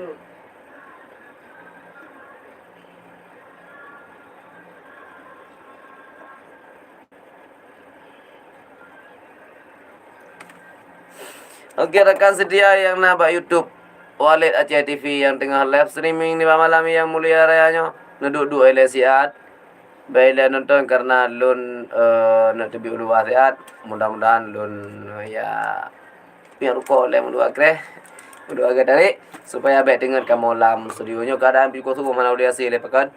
Okey, rekan setia yang nampak YouTube Walid Aceh TV yang tengah live streaming di malam yang mulia rayanya. Neduk-duk ele sihat. Baiklah nonton karena lun nak tebi ulu wasiat. Mudah-mudahan lun ya biar ruko le mulu akre. Mulu agak dari supaya baik dengar kamu lam studionya keadaan piko tu mana udah hasil pekan.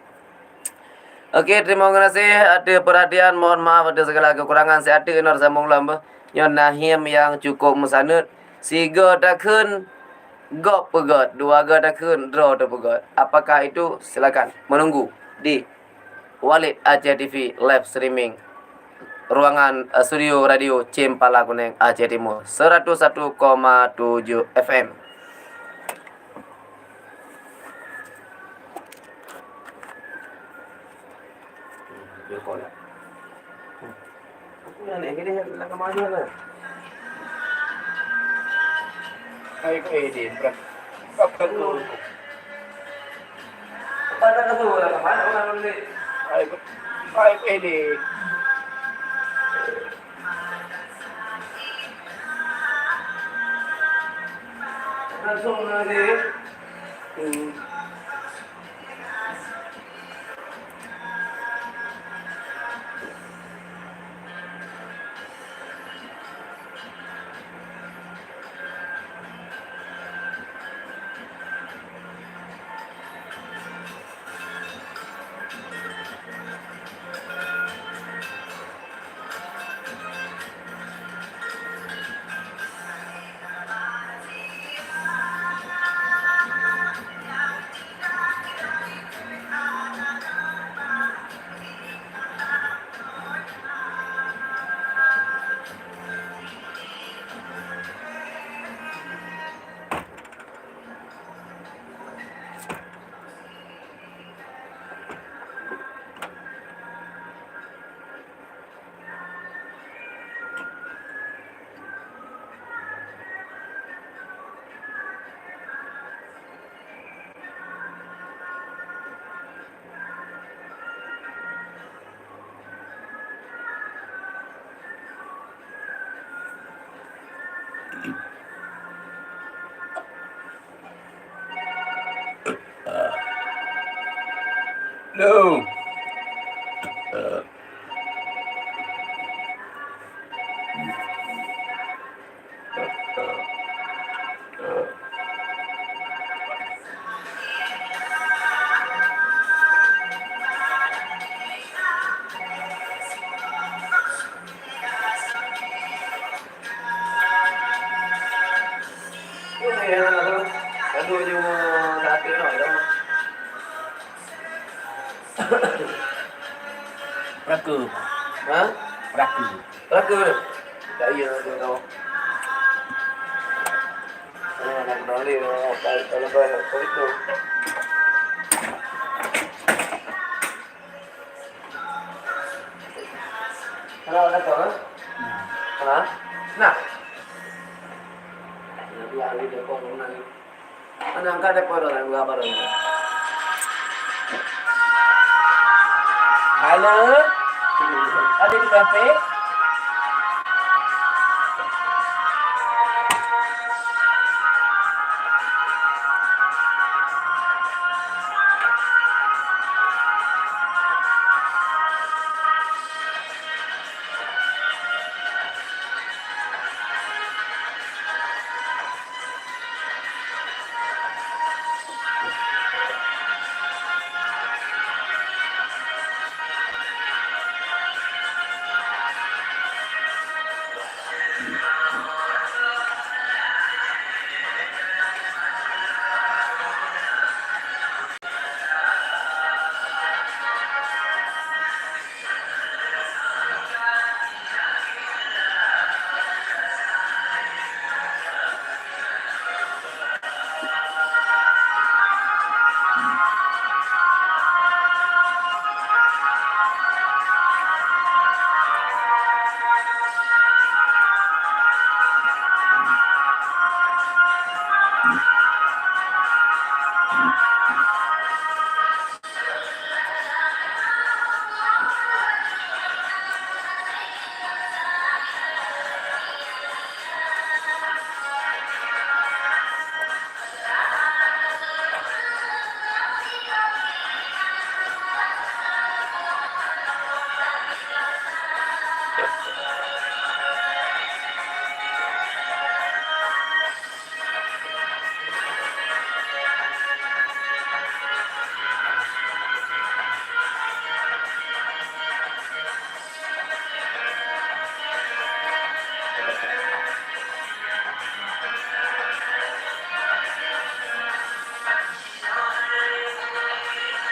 Okey, terima kasih. Ada perhatian, mohon maaf ada segala kekurangan. Saya ada inor sambung lamba. Nyon nahim yang cukup mesanut. Siga takun gop pegot, 2 ga takun draw tu pegot. Apakah itu? Silakan menunggu di Walid Aceh TV live streaming ruangan studio radio Cimpala Kuning Aceh Timur 101,7 FM.
Ay ko din. Apa tu?
Pada tu mana orang ni?
Ay ko din.
Langsung nanti.
Loh.
Yung may ano, nandun yung dati no, alam mo.
Raku.
Ha?
Raku.
Ragu. Dahil yun nandun ako. Ano, nagdali, alam ba, kulit doon. Ano, ano to, ha? Ha? Na? Lagi dia kong nang ano ang kada po ron ang gabar ron.
Halo. Ada di kafe?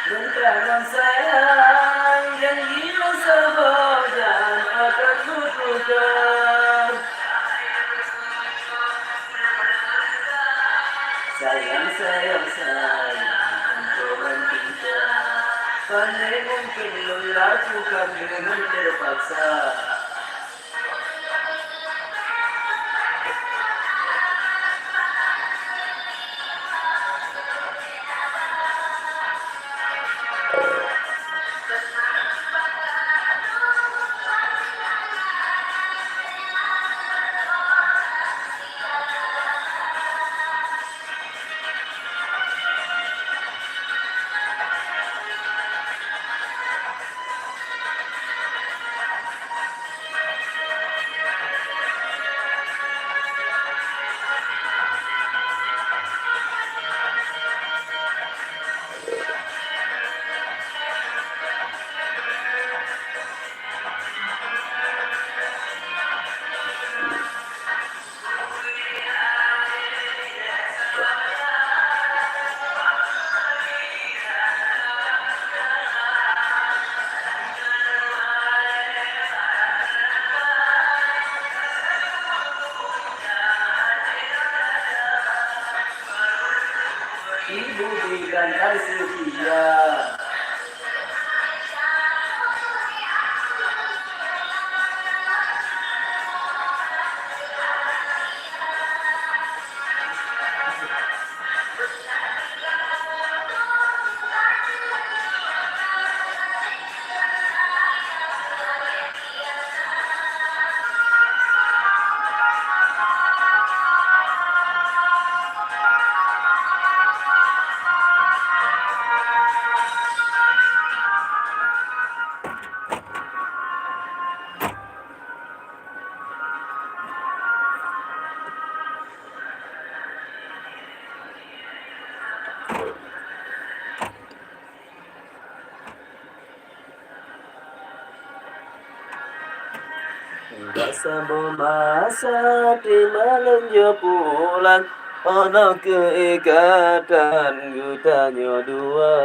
Lentrangan sayang yang hilang sebagian akan kutukan. Sayang, sayang, sayang untuk kita. Pandai mungkin melakukan dengan terpaksa. Ibu berikan kasih setia. Sabo masa di malam jo pulang ono keikatan gutanya dua.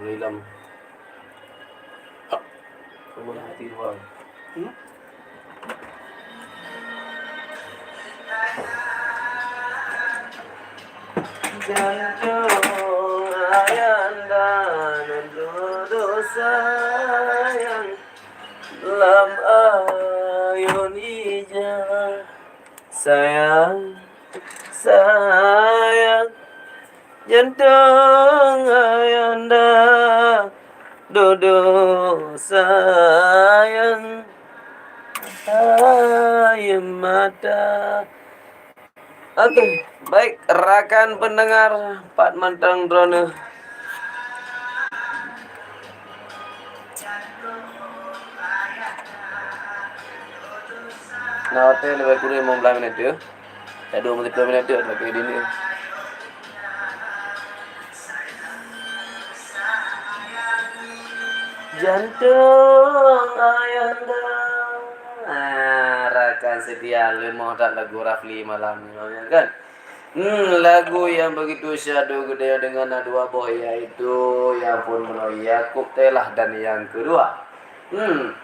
Hilang. Kamu hati ruang. Jantung ayanda nandodo sayang lam ayun ija sayang sayang jantung ayanda dodo sayang ayam mata. Oke, baik rekan pendengar Pak Mantang Drone. Nah, hotel lebih kurang 15 minit ya. Dah 20 minit ya lagi di ni. Jantung ayanda. Rakan setia lu mau tak lagu Rafli malam ni kan? Lagu yang begitu syahdu gede dengan dua boya itu yang pun melalui Yakub telah dan yang kedua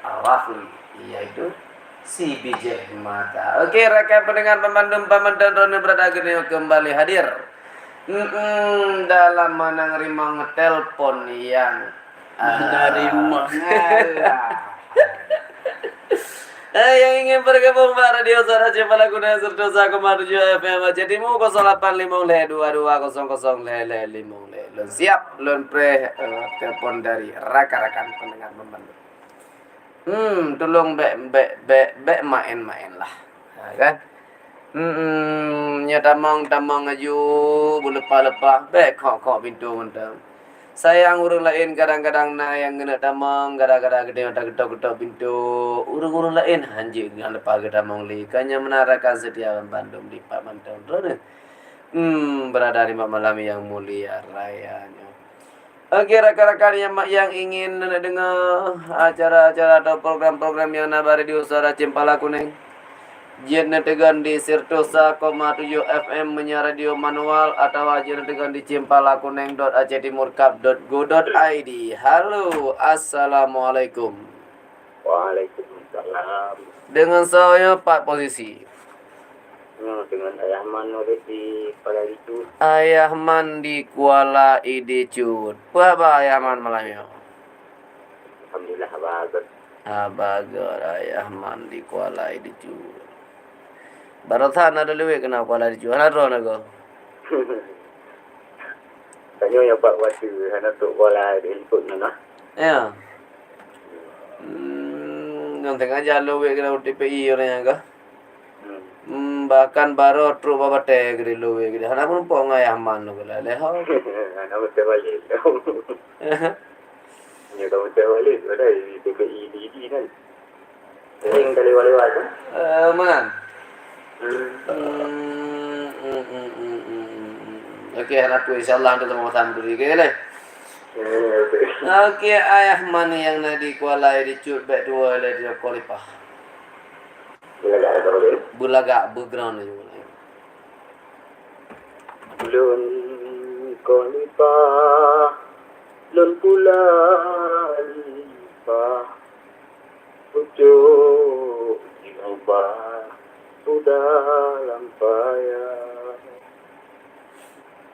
Rafli yaitu si bijak mata. Oke rekan pendengar pemandang pamandan Rone berada gede kembali hadir dalam menerima telepon yang
dari rumah.
Yang ingin bergabung Pak Radio Suara Cipala Kuda Serdosa Kemarju FM Jadimu 085522000055. Lun siap, lun pre telepon dari rakan-rakan pendengar membantu. Tolong be main-main lah, kan? Nya tamang aju bulepa-lepa, be kok pintu mentang. Sayang urang lain kadang-kadang na yang kena tamang gara-gara gede getok pintu urang lain hanji dengan lepa gedamang li kanya menarakan setia Bandung di Pak Mantau Drone. Berada di malam yang mulia rayanya. Oke rekan-rekan yang ingin dengar acara-acara atau program-program yang nabari di Suara Cempala Kuning. Jen tegan di Sirtosa, 7 FM menyiar radio manual atau jen tegan di cimpalakuneng.acehtimurcup.go.id. Halo, assalamualaikum.
Waalaikumsalam.
Dengan saya Pak Posisi.
Dengan Ayah Man di Kuala Idicut.
Ayah Man di Kuala Idicut. Apa Ayah Man malamnya?
Alhamdulillah bagus.
Bagus Ayah Man di Kuala Idicut. Barathan ada lewe kena Kuala Idicut. Ana drone ko.
Tanya yang Pak Wati anak tu Kuala Idicut mana?
Ya. Yang tengah jalan lewe kena UTPI orang yang ka. Bahkan baru truk bapa teh gede lewe gede. Ana pun pong Ayah Man ko la leh.
Anak betul balik. Ni kamu betul balik. Ada UTPI di kan. Sering kali lewat kan?
Mana? Oke, harap insyaallah untuk teman-teman dulu ke le. Oke, Ayah Man yang nadi Kuala Idicut back dua le di Kolipah. Bulaga background aja.
Lun Kolipah, lun pula Kolipah, pucuk diubah. Sudah lampaya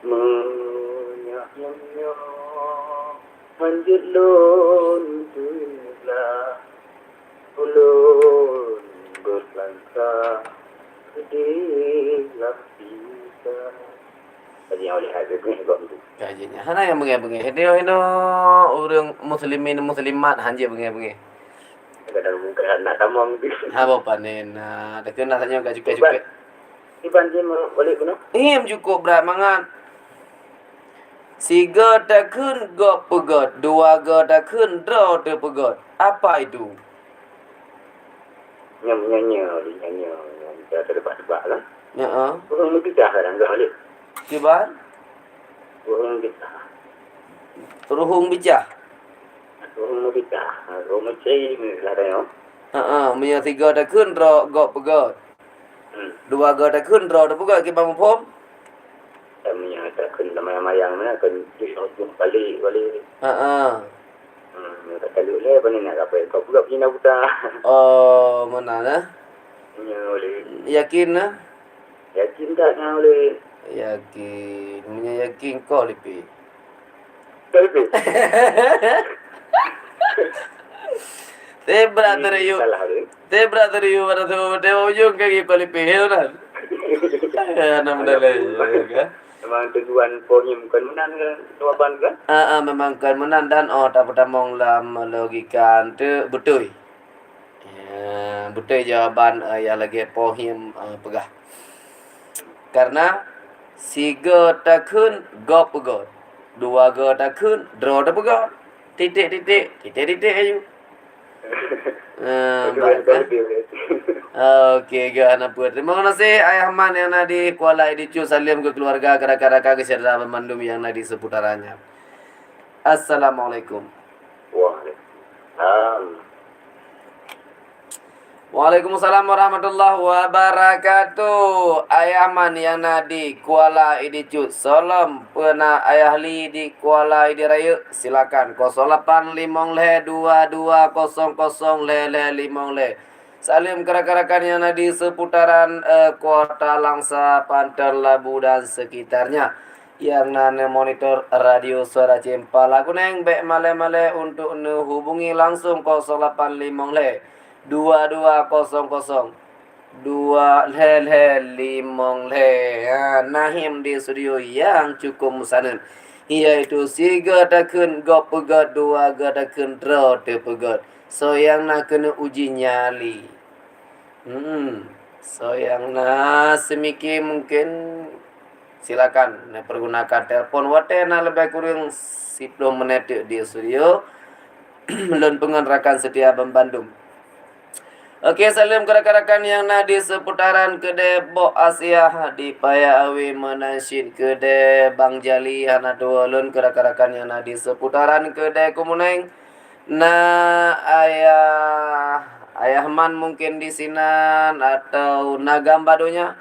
menyah-nyah hanjit lon tulah ulun berlangkah sedih lapisa tadi yang oleh ada ni kok tu
Kajinya. Hana yang bengi-bengi. Hino urang muslimin muslimat hanje bengi-bengi.
Kadang mungkin nak tamang di.
Ha apa panen. Dah kena tanya kat cukai-cukai.
Iban je balik guna.
Cukup berat mangat. 3 tak kun go pegot, 2 go tak kun draw te pegot. Apa itu?
Nyanyi. Dah terdebat-debat lah.
Ya.
Orang lebih dah kadang dah balik.
Kibar?
Orang kita.
Ruhung bijah.
Orang lebih dah. Orang macam ni lah dah.
Punya 3 tak kun draw go pegot. 2 go tak kun draw te pegot ki bang pom.
Kami yang tak kena mayang-mayang mana kan disokong balik. Tak kalau le panen nak apa kau pula punya buta.
Oh, mana lah?
Punya oleh.
Yakin lah?
Yakin tak nak oleh.
Yakin. Punya yakin kau lipi.
Tapi
Te brother you.
salah dia.
Te brother you pada tu dewa ujung kaki kau lipi. Heunan. Nama dah lah.
Memang tujuan pohim kan menang kan jawapan kan?
Memang kan menan dan tak pertamong lam logika tu betul. Betul jawapan yang lagi pohim pegah. Karena 3 takun go pegot. 2 go takun draw dah pegot. Titik ayu. Baiklah. Okey, gana puat. Terima kasih ayah man yang nadi kuala edicu salim ke keluarga kara-kara ke serta memandum yang nadi seputarannya. Assalamualaikum. Waalaikumsalam warahmatullahi wabarakatuh. Ayah man yang nadi kuala edicu salam pernah ayah li di kuala edi raya. Silakan 0855 2200 5 Salim kerakan yang ada di seputaran Kota Langsa, Pantai Labu dan sekitarnya. Yang nane monitor radio suara Cempala kuneng bek male-male untuk hubungi langsung 0855 2200 2 Nahim di studio yang cukup musanen. Iaitu 3 takun go pegot 2 takun draw te pegot. So yang nak kena uji nyali. So yang nak semiki mungkin silakan nak pergunakan telefon wate nak lebih kurang 10 menit di studio. Melon pengen setia Bandung. Okey, salam kerakan-kerakan yang nak di seputaran kedai Bok Asia di Paya Awi Menansin kedai Bang Jali hana dua lun kerakan-kerakan yang nak di seputaran kedai Kumuneng. Nah, ayah man mungkin di sinan atau nagambadonya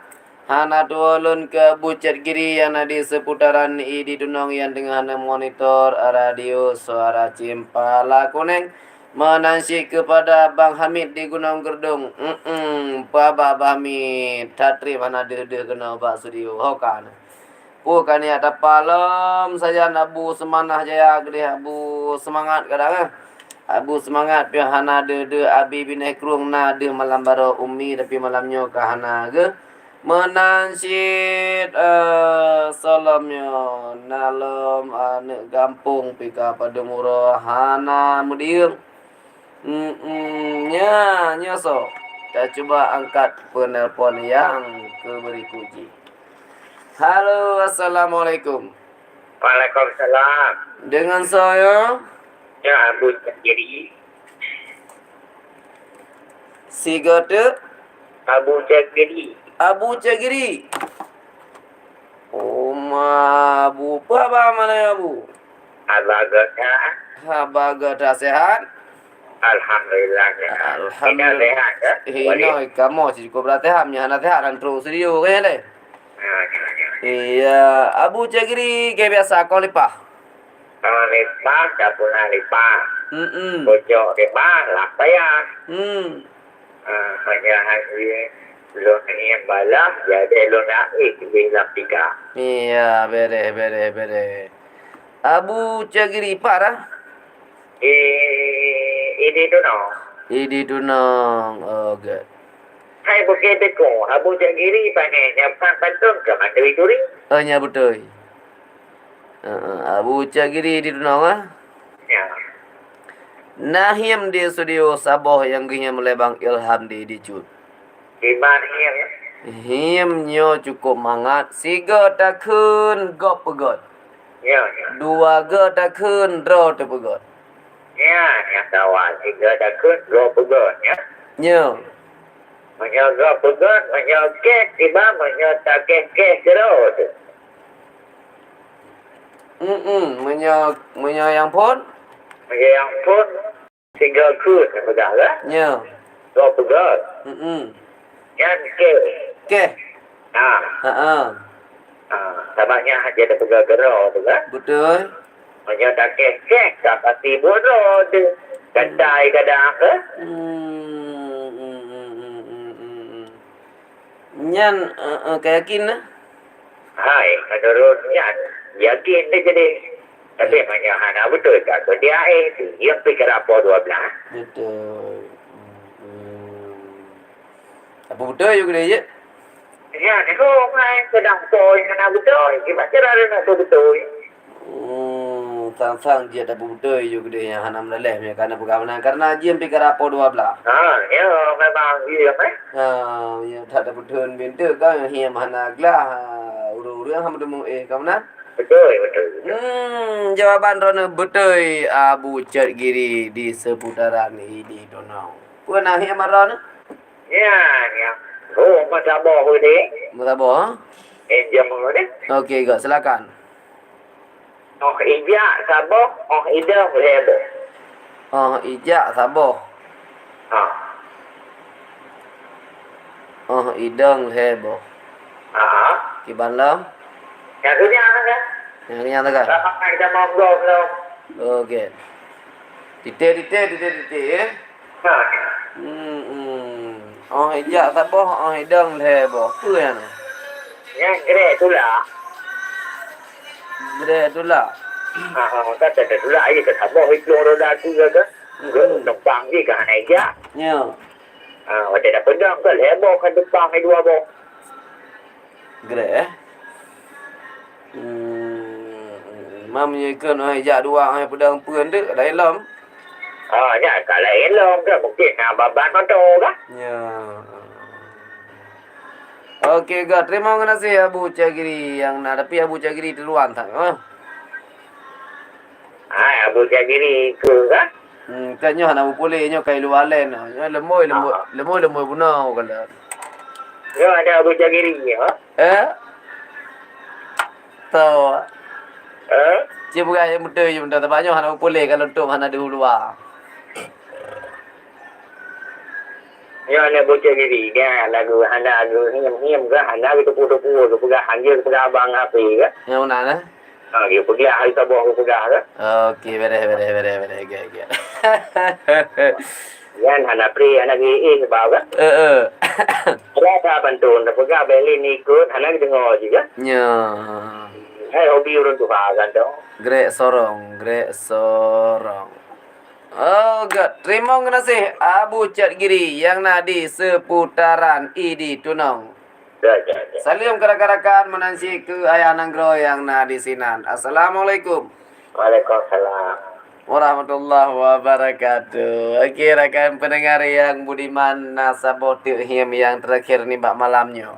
hana ulun ke Bucet Giri yang di seputaran di Dunong yang dengan monitor radio suara Cempala Kuneng menansi kepada Bang Hamid di Gunung Gerdung. Pak Hamid tatri mana dia kena bak studio hokan. Bukan ya ada palem saja nabu semanah jaya gede abu semangat kadang Abu semangat pihak hana de abi binai kerung na de malam baru umi tapi malamnya ke hana ke menansit salamnya nalom anak gampung pika pada murah hana mudir nya so kita coba angkat penelpon yang ke berikuti. Halo, assalamualaikum.
Waalaikumsalam.
Dengan saya
Ya, Abu Cagiri.
si Gede
Abu Cagiri.
Abu Cagiri. Abu apa mana ya Abu?
Abagata.
Abagata sehat?
Alhamdulillah.
Alhamdulillah.
Kita sehat ya?
Hino kamu cukup berarti hamnya hana sehat dan terus serius ke le? Iya, Abu Cagiri kayak biasa kau lipah.
Kalau lipah, tak pernah lipah. Bocok lipah, lapa ya. Hanya hasil lo yang balas, jadi lo naik bilang 3.
Iya, bere. Abu Cagiri parah?
Ini tu no.
Idi Dunong. Oh, good.
Hai bukit ko, Abu Cagiri panen yang pantun ke Mandiri Turi.
Oh, nya betul. Abu Cagiri di Dunong ah?
Ya.
Nahim di studio Sabah yang gihim oleh Bang Ilham di Cut.
Di mana hiam ya?
Himnyo cukup mangat. Siga takun gop pegot.
Ya, ya.
Dua ge takun draw te pegot.
Ya, ya kawan. Tiga dah kun, dua pegon ya.
Nyo.
Menyo pegon, menyo kek, tiba menyo tak kek jeruk tu.
Menyo yang pun.
Menyo yang pun, tiga kun, betul lah.
Nyo.
Dua pegon. Yang kek.
Okey.
Nah, tamaknya hanya ada pegon gerau tu kan.
Betul.
Menyo tak kek, tak pasti bodoh tu. Kedai kadang ke.
Nyan kayakin lah.
Hai, menurutnya yakin dia jadi. Tapi banyak hana betul tak? So dia yang fikir apa 12.
Betul. Apa betul juga dia je?
Ya, ni mai sedang toy hana betul. Gimana cara nak betul?
Sang-sang dia tak betul juga dia yang hana meleleh punya karena dia fikir apa 12.
Ya, memang dia
Ya tak ada betul benda kan yang hana gelah. Uru-uru yang hamba demu kawan.
Betul.
Jawapan Rona betul Abu Chat Giri di seputaran ini Donau. Puan akhir marana?
Ya. Oh, macam apa dia?
Mutabo ha?
Jam dia.
Okey gak silakan.
Oh, ijak sabah, oh ida berhebo.
Ijak Sabah. Idang hebo. Kiban lam.
Yang tu dia kan?
Yang tak kan?
Apa kita mau belum?
Okey. Titik ya. Ijak Sabah, idang hebo. Apa yang ni?
Yang kira itulah.
Gede tu lah.
Kata itulah aja ke sabah itu roda tu ke? Numpang je ke hana ijak.
Ya.
Macam dah pedang ke lebo ke depan ni dua boh.
Gede Mam ye kan ijak dua pedang pun tu lain lam.
Ya kalau elok ke mungkin baban motor ke?
Ya. Okey, gak. Terima kasih Abu Cagiri yang nak tapi Abu Cagiri duluan tak?
Abu Jagiri ke kan?
Tanya nak boleh nyo kai luar len. Lemoi punau kala.
Ya ada Abu Jagiri ya.
Tahu. Cik bukan yang betul je benda banyak nak boleh kalau untuk mana ada luar.
Ya ada Abu Jagiri dia lagu hiam ke hana itu putu-putu ke pegang hanjir pegang abang api ke?
Yang mana nah?
Dia pergi hari sabah ke pegang ke?
Okey, beres. Gak.
Yan hana pri hana gi sebab ke? Berapa pantun dah pegang beli ni ikut hana dengar juga.
Ya.
Hobi urun tu kan tu.
Grek sorong. Gak. Terima kasih Abu Chat Giri yang nak di seputaran ID Tunong.
Ya.
Salam kerakan menansi ke ayah nanggro yang nak di sinan. Assalamualaikum
Waalaikumsalam.
warahmatullahi wabarakatuh. Okey rakan pendengar yang budiman Nasabah Him yang terakhir ni bak malamnya.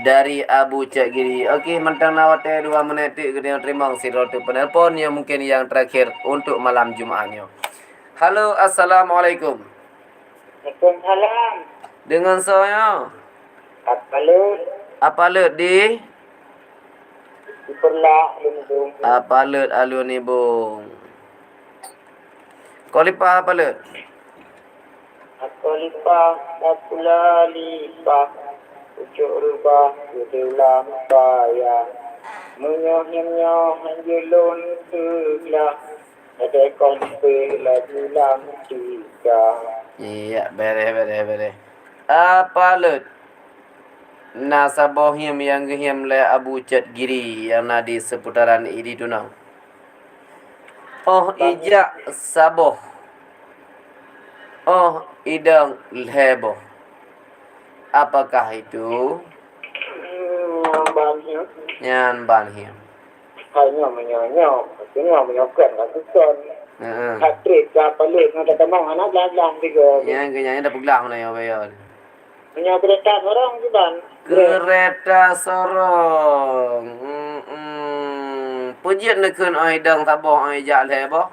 Dari Abu Chat Giri. Okey mentang nawate 2 minit dia terima sirotu penelpon yang mungkin yang terakhir untuk malam Jumaatnya. Halo, assalamualaikum.
Waalaikumsalam.
Dengan saya
Apa lu
di
diperlah lindung.
Apalut alun ni bung. Kau lipa apalut?
Aku lipa pula lipa. Ucuk rubah ulang saya. Menyoh hanjelun segala. Ada kompe lagi lam tiga.
Iya, beres. Apalut? Nasabah yang gihim le Abu Chat Giri yang nak di seputaran ini tunang. Ijak Sabah. Idang lebo. Apakah itu?
Banyak.
Nyan banhim.
Hanya menyonyok. Tengok menyokkan lah tuan.
Heeh.
Hatrik ke pelik nak kata mau anak jalan juga.
Yang kenyanya dah peglah mana yang bayar.
Punya kereta orang tu dan.
Kereta sorong. Pujian nekun ai dang taboh ai jak le boh.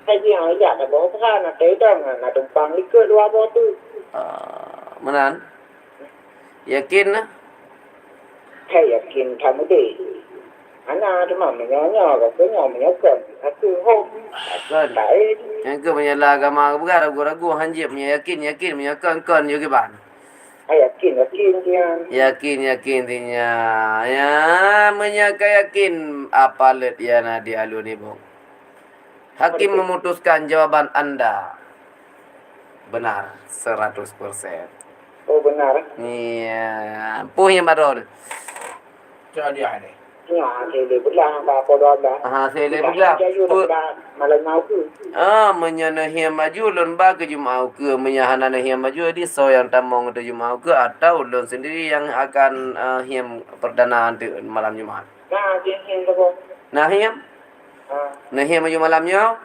Saya yang ajak nak bawa kan nak tedang nak tumpang ikut dua bawa tu.
Menan. Yakin lah.
Saya yakin kamu deh. Anak tu mah menyonya ke menyokan. Aku hope.
Kan.
Baik.
Yang ke menyala agama berat ragu-ragu hanjip punya yakin punya kan juga ban.
Saya yakin dia.
Yakin tinya. Ya, menyaka yakin apa let ya nadi alu ni bong. Hakim memutuskan jawaban Anda benar 100%.
Oh benar.
Iya, punya baron.
Cakap dia ni.
Ya, saya belah apa doa dah.
Sele pula.
Malam mau tu.
Menyana hiam maju lon ba ke jumau ke menyahana hiam maju di so yang tamong ke jumau ke atau lon sendiri yang akan hiam perdana untuk malam Jumaat.
Nah, dia tu pun.
Nah hiam? Nah hiam maju malamnya?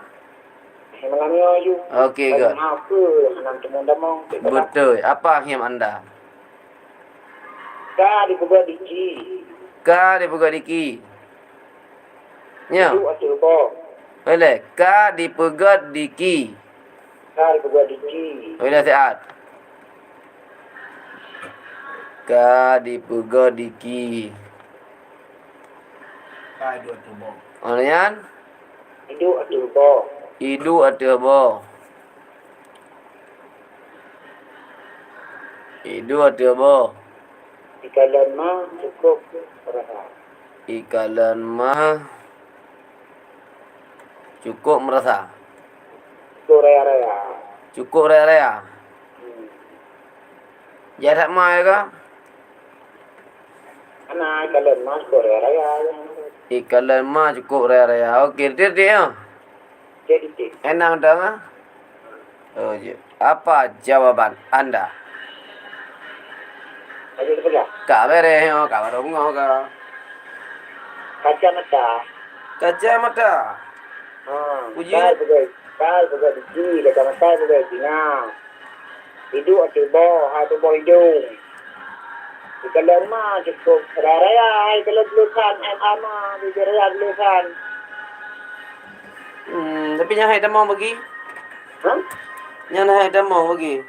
Malamnya you.
Okey good.
Mau ke anak tu mendamong.
Betul. Apa hiam anda?
Dah dibuat diki.
Ka dipegat diki. Nya.
Tu asyik bo.
Boleh. Ka dipegat diki.
Dah dibuat diki.
Boleh sihat. Ka dipegat diki.
Kai dua tu bom.
Orian?
Itu asyik bo.
Idu ada bo. Idu ada bo.
Ikalan mah cukup rasa.
Ikalan mah cukup merasa.
Raya-raya.
Cukup raya-raya. Jarak mai ke?
Anak ikalan mah cukup raya-raya.
Ikalan mah cukup raya-raya. Okey, dia.
Jadi tu.
Enak dah ah? Oh, je. Apa jawaban anda?
Aje belah.
Kak bere yo, kak baru ngau ka.
Kacamata.
Kacamata. Uji.
Kai betul diki kacamata betul dina. Itu asyik bo, tu bo hidung. Ikalan mah cukup raya-raya. Ikalan tulisan MA di raya tulisan.
Tapi nyahai dah mau bagi.
Hah?
Nyahai dah mau bagi.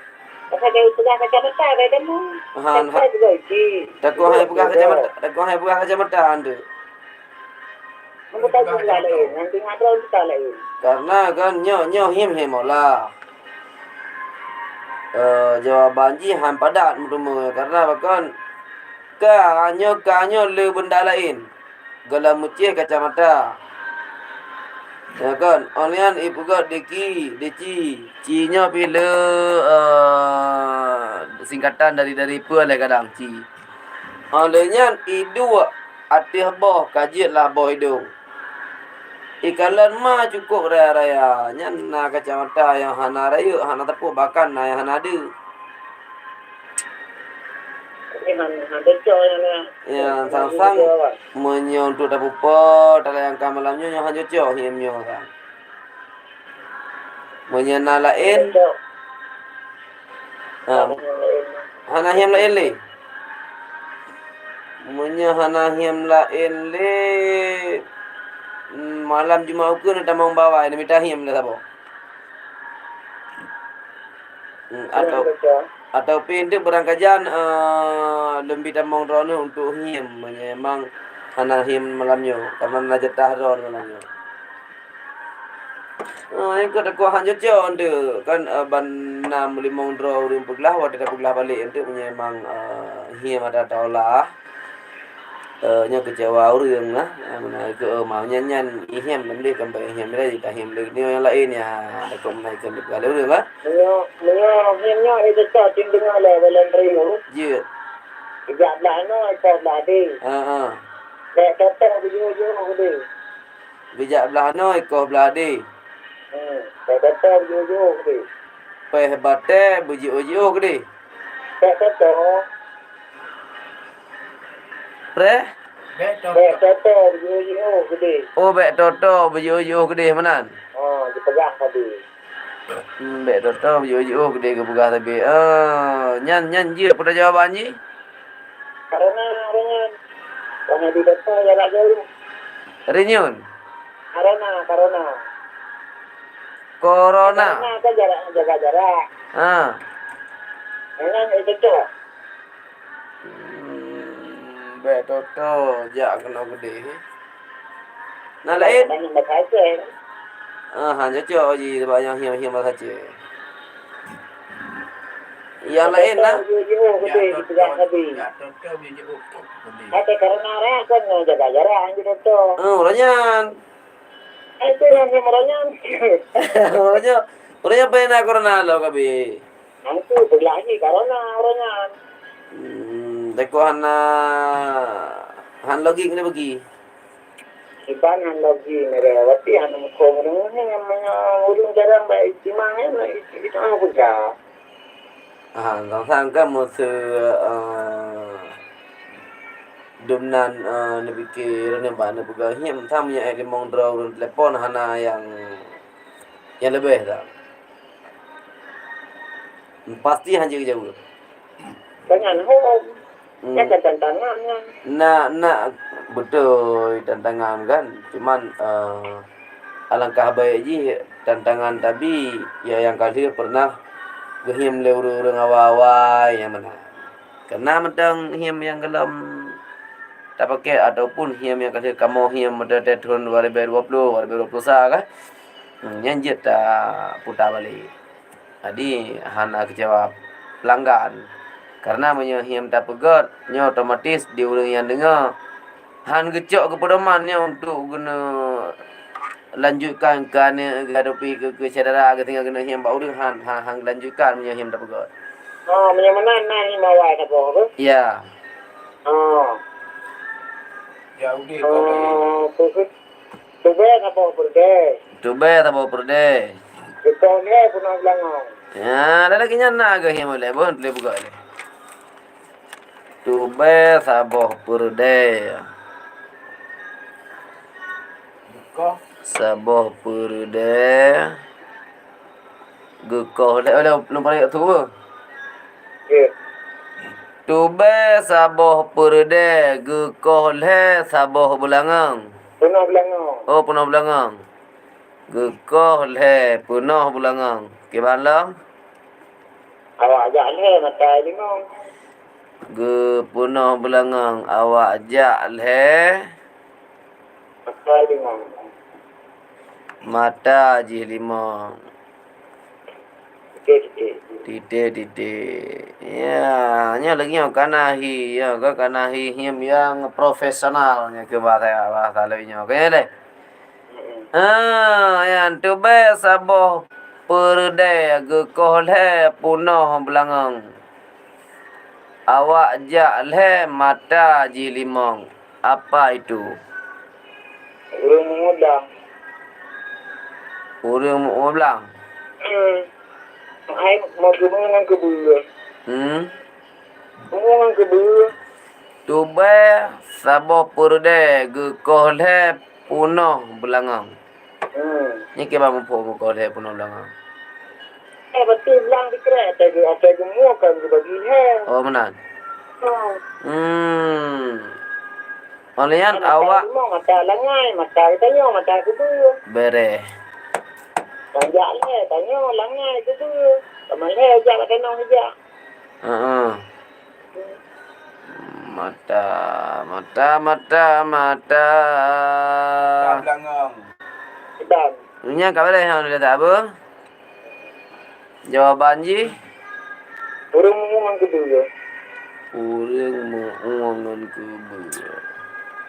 Pasal dia pegang kacamata dia demo. Saya juga isi.
Tak kau hai pegang kacamata, tak kau hai pegang kacamata anda.
Kamu tahu juga lain. Nanti ngadrau kita lain.
Karena kan nyo him lah. Jawaban ji han padat muduma karena bahkan kanyo le benda lain. Gala mucih kacamata. Ya kan, online ipugat deci, cinya bila singkatan dari pe lah kadang ci. Olehnya idu atih boh kajiat lah boh hidung. Ikalan mah cukup raya-raya. Nyan na kacamata yang hana raya, hana tepuk bahkan na yang hana ada. Ya, sang menyo untuk dah pupa dalam yang kamalamnya yang hanya jauh hiamnya kan. Menyana lain. Hana hiam lain le. Menyo hana hiam lain le. Malam Jumaat ke nak tamang bawa ini minta hiam le sabo. Atau pintu berangkajan lebih tamang drone untuk hiam memang hana hiam malamnya karena najatah drone malamnya. Ikut aku hanya jauh ande kan ban 6 5 drone rim peglah wada peglah balik untuk memang hiam ada taulah. Nya kecewa orang lah mana ke mau nyanyan ihem lebih kan baik ihem dia tak ihem lagi yang lain ya ada kau menaikkan kalau orang lah
Menyo itu tak tinggal levelan rio.
je
Tidak lano itu ladi. Tak tetap biju dia.
bijak belah no ikoh belah di
Tak tetap biju dia.
pe hebate buji-uji ke di
Tak tetap.
pre
Betul.
Tak tetap biju dia.
oh bek toto buji-uji ke di manan
tadi.
Bek toto yo gede ke buka tapi. Nyan je pada jawaban je.
Karena di desa jarak jauh.
Renyun.
Karena
Corona.
kan jaga jarak. Memang itu tuh.
Bek toto jak kena gede. Nah lain.
Banyak baca.
Hanya cok je banyak hiam saja. Yang lain lah.
Kata karena kan jaga jarak gitu tuh.
Uranyan.
Itu yang merenya.
Orangnya pernah corona lo kabi.
Nanti lagi karena orangnya.
Teko han lagi kena bagi.
Iban han lagi merewati han mukong ni namanya urung jarang baik timangnya itu apa ya?
Sang kamu dumnan nebikir ne bana buga him tamnya limong draw telepon hana yang lebih dah. Pasti hanya jauh.
Banyak home. Ya tantangannya.
Nak betul tantangan kan. Cuman alangkah baik je tantangan tapi ya yang kali pernah gehim le urang awal yang mana. Karena mentang him yang dalam tak pakai ataupun him yang kali kamu him pada tahun 2020 kan. Yang je tak putar balik. Jadi hana kecewa pelanggan. Karena him tak pegat, nya otomatis dia orang yang dengar. Han gecok ke pedomannya untuk guna lanjutkan ke hadapi ke saudara ke tinggal kena him bau han lanjutkan him tak pegat.
Oh, mana ni bawa tak apa?
Ya.
Oh.
Ya udah kau
tu apa berde?
Tubai tak bawa perde.
Kita ni pun nak bilang.
Ya, dah lagi nyana ke him boleh bon boleh pegat le. Tubai saboh perde.
kau
Saboh perde. Gekoh le belum balik tu.
Ya.
Tubai saboh perde. Gekoh le saboh bulangang.
Pernah bilang.
Oh, punah bulangang. Gekoh le punah bulangang. Ke malam?
Awak ajak ni mata ni mong.
Ge punah bulangang awak jak le
Mata ni mong.
mata ji lima.
Okey.
Titik. Ya, nya lagi yang kanahi, ya ke kanahi him yang profesionalnya ke bahasa lainnya. Okey le. Yang tu be saboh perde ge kohle punah belangang. Awak jak le mata ji limong. Apa itu?
Urung muda.
Urang mau belang.
Ai mau dengan keburu. Dengan keburu.
Tu be saboh perde ge kohle punah belangang. Ni ke ba mo kohle punah belangang.
Betul bilang di kereta ada gemuk kan bagi he.
Oh menan. Olian awak
mata langai, mata tanya mata keburu.
bere.
Tanya le, tanya langai keburu. Kamal he ajak kena ajak.
Mata.
tak belangang.
Dan
Nya ka bere hang dah tak apa? Jawaban ji
urung dengan keburu.
urang muangan kubur.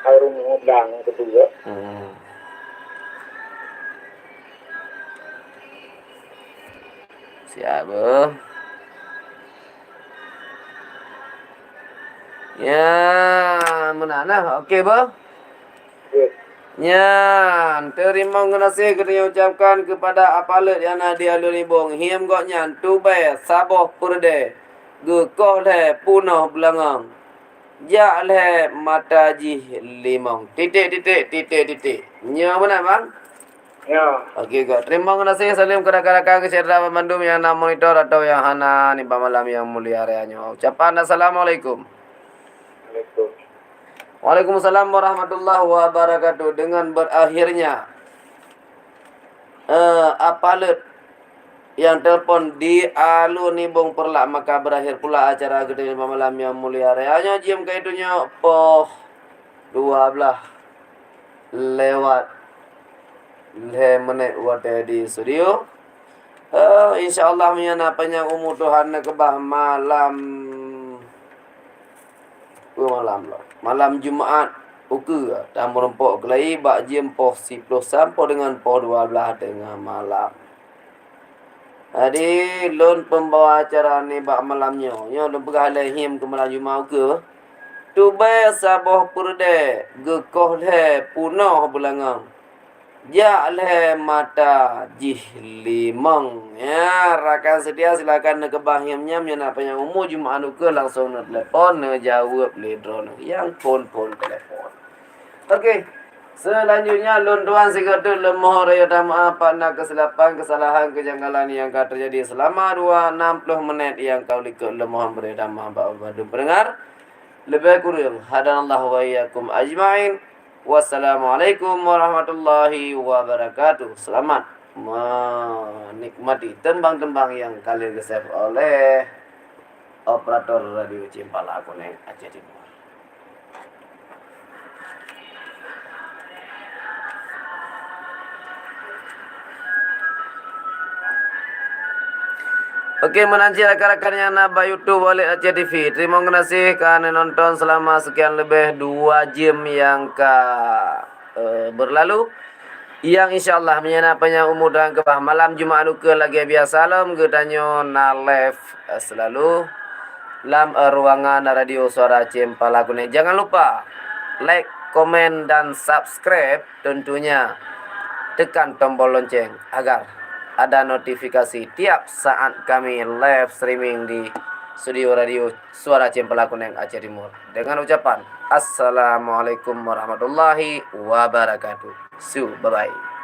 Urung bilang keburu.
Siapa? Ya, menana. Okey, ba? Nyan, terima kasih kita ucapkan kepada apalet yang ada di alur libung. Him gok nyan, tubai, saboh purde. Gekoh le, punah belangang. Jak le, mata ji limong. Titik. Nya mana bang?
Ya.
Okey kak. Terima kasih salim kepada-kada kecerdasan Bandung yang nak monitor atau yang hana ni malam yang mulia reanya. Ucapan assalamualaikum.
Itu.
Waalaikumsalam warahmatullahi wabarakatuh. Dengan berakhirnya apalet yang telefon di alu ni bong perlak, maka berakhir pula acara kita malam yang mulia reanya. Jam kaitunya poh 12 lewat 5 menit wate di studio. InsyaAllah menyana panjang umur Tuhan kebah malam Jumaat uke dan merempok kelai bak jam poh 10 sampai dengan poh 12 tengah malam. Jadi lon pembawa acara ni bak malamnya. Nya lon pegah lehim ke malam Jumaat uke. Tu bay saboh purde gekoh le punah bulangang. Ja le mata jih limang. Ya, rakan setia silakan nak kebahyamnya nak panjang umur Jumaat uke langsung nak telefon nak jawab le drone yang pon telefon. Okey. Selanjutnya lunduan sekatu lemah raya dama apa nak kesilapan kesalahan kejanggalan yang akan terjadi selama 60 menit yang kau likut lemah raya dama apa pendengar. Lebih kurang hadanallahu wa iyyakum ajmain. Wassalamualaikum warahmatullahi wabarakatuh. Selamat menikmati tembang-tembang yang kalian gesep oleh operator radio Cempala Kuning Aceh Timur. Okey, menanti rakan-rakan yang naba YouTube oleh Aceh TV. Terima kasih kerana nonton selama sekian lebih 2 jam yang berlalu. Yang insyaAllah menyana panjang umur dan kebah malam Jumaat uke lagi biasa lam getanyo na live selalu dalam ruangan radio suara Cempala Kuning. Jangan lupa like, komen dan subscribe, tentunya tekan tombol lonceng agar ada notifikasi tiap saat kami live streaming di studio radio suara Cempala Kuning Aceh Timur. Dengan ucapan assalamualaikum warahmatullahi wabarakatuh. Bye bye.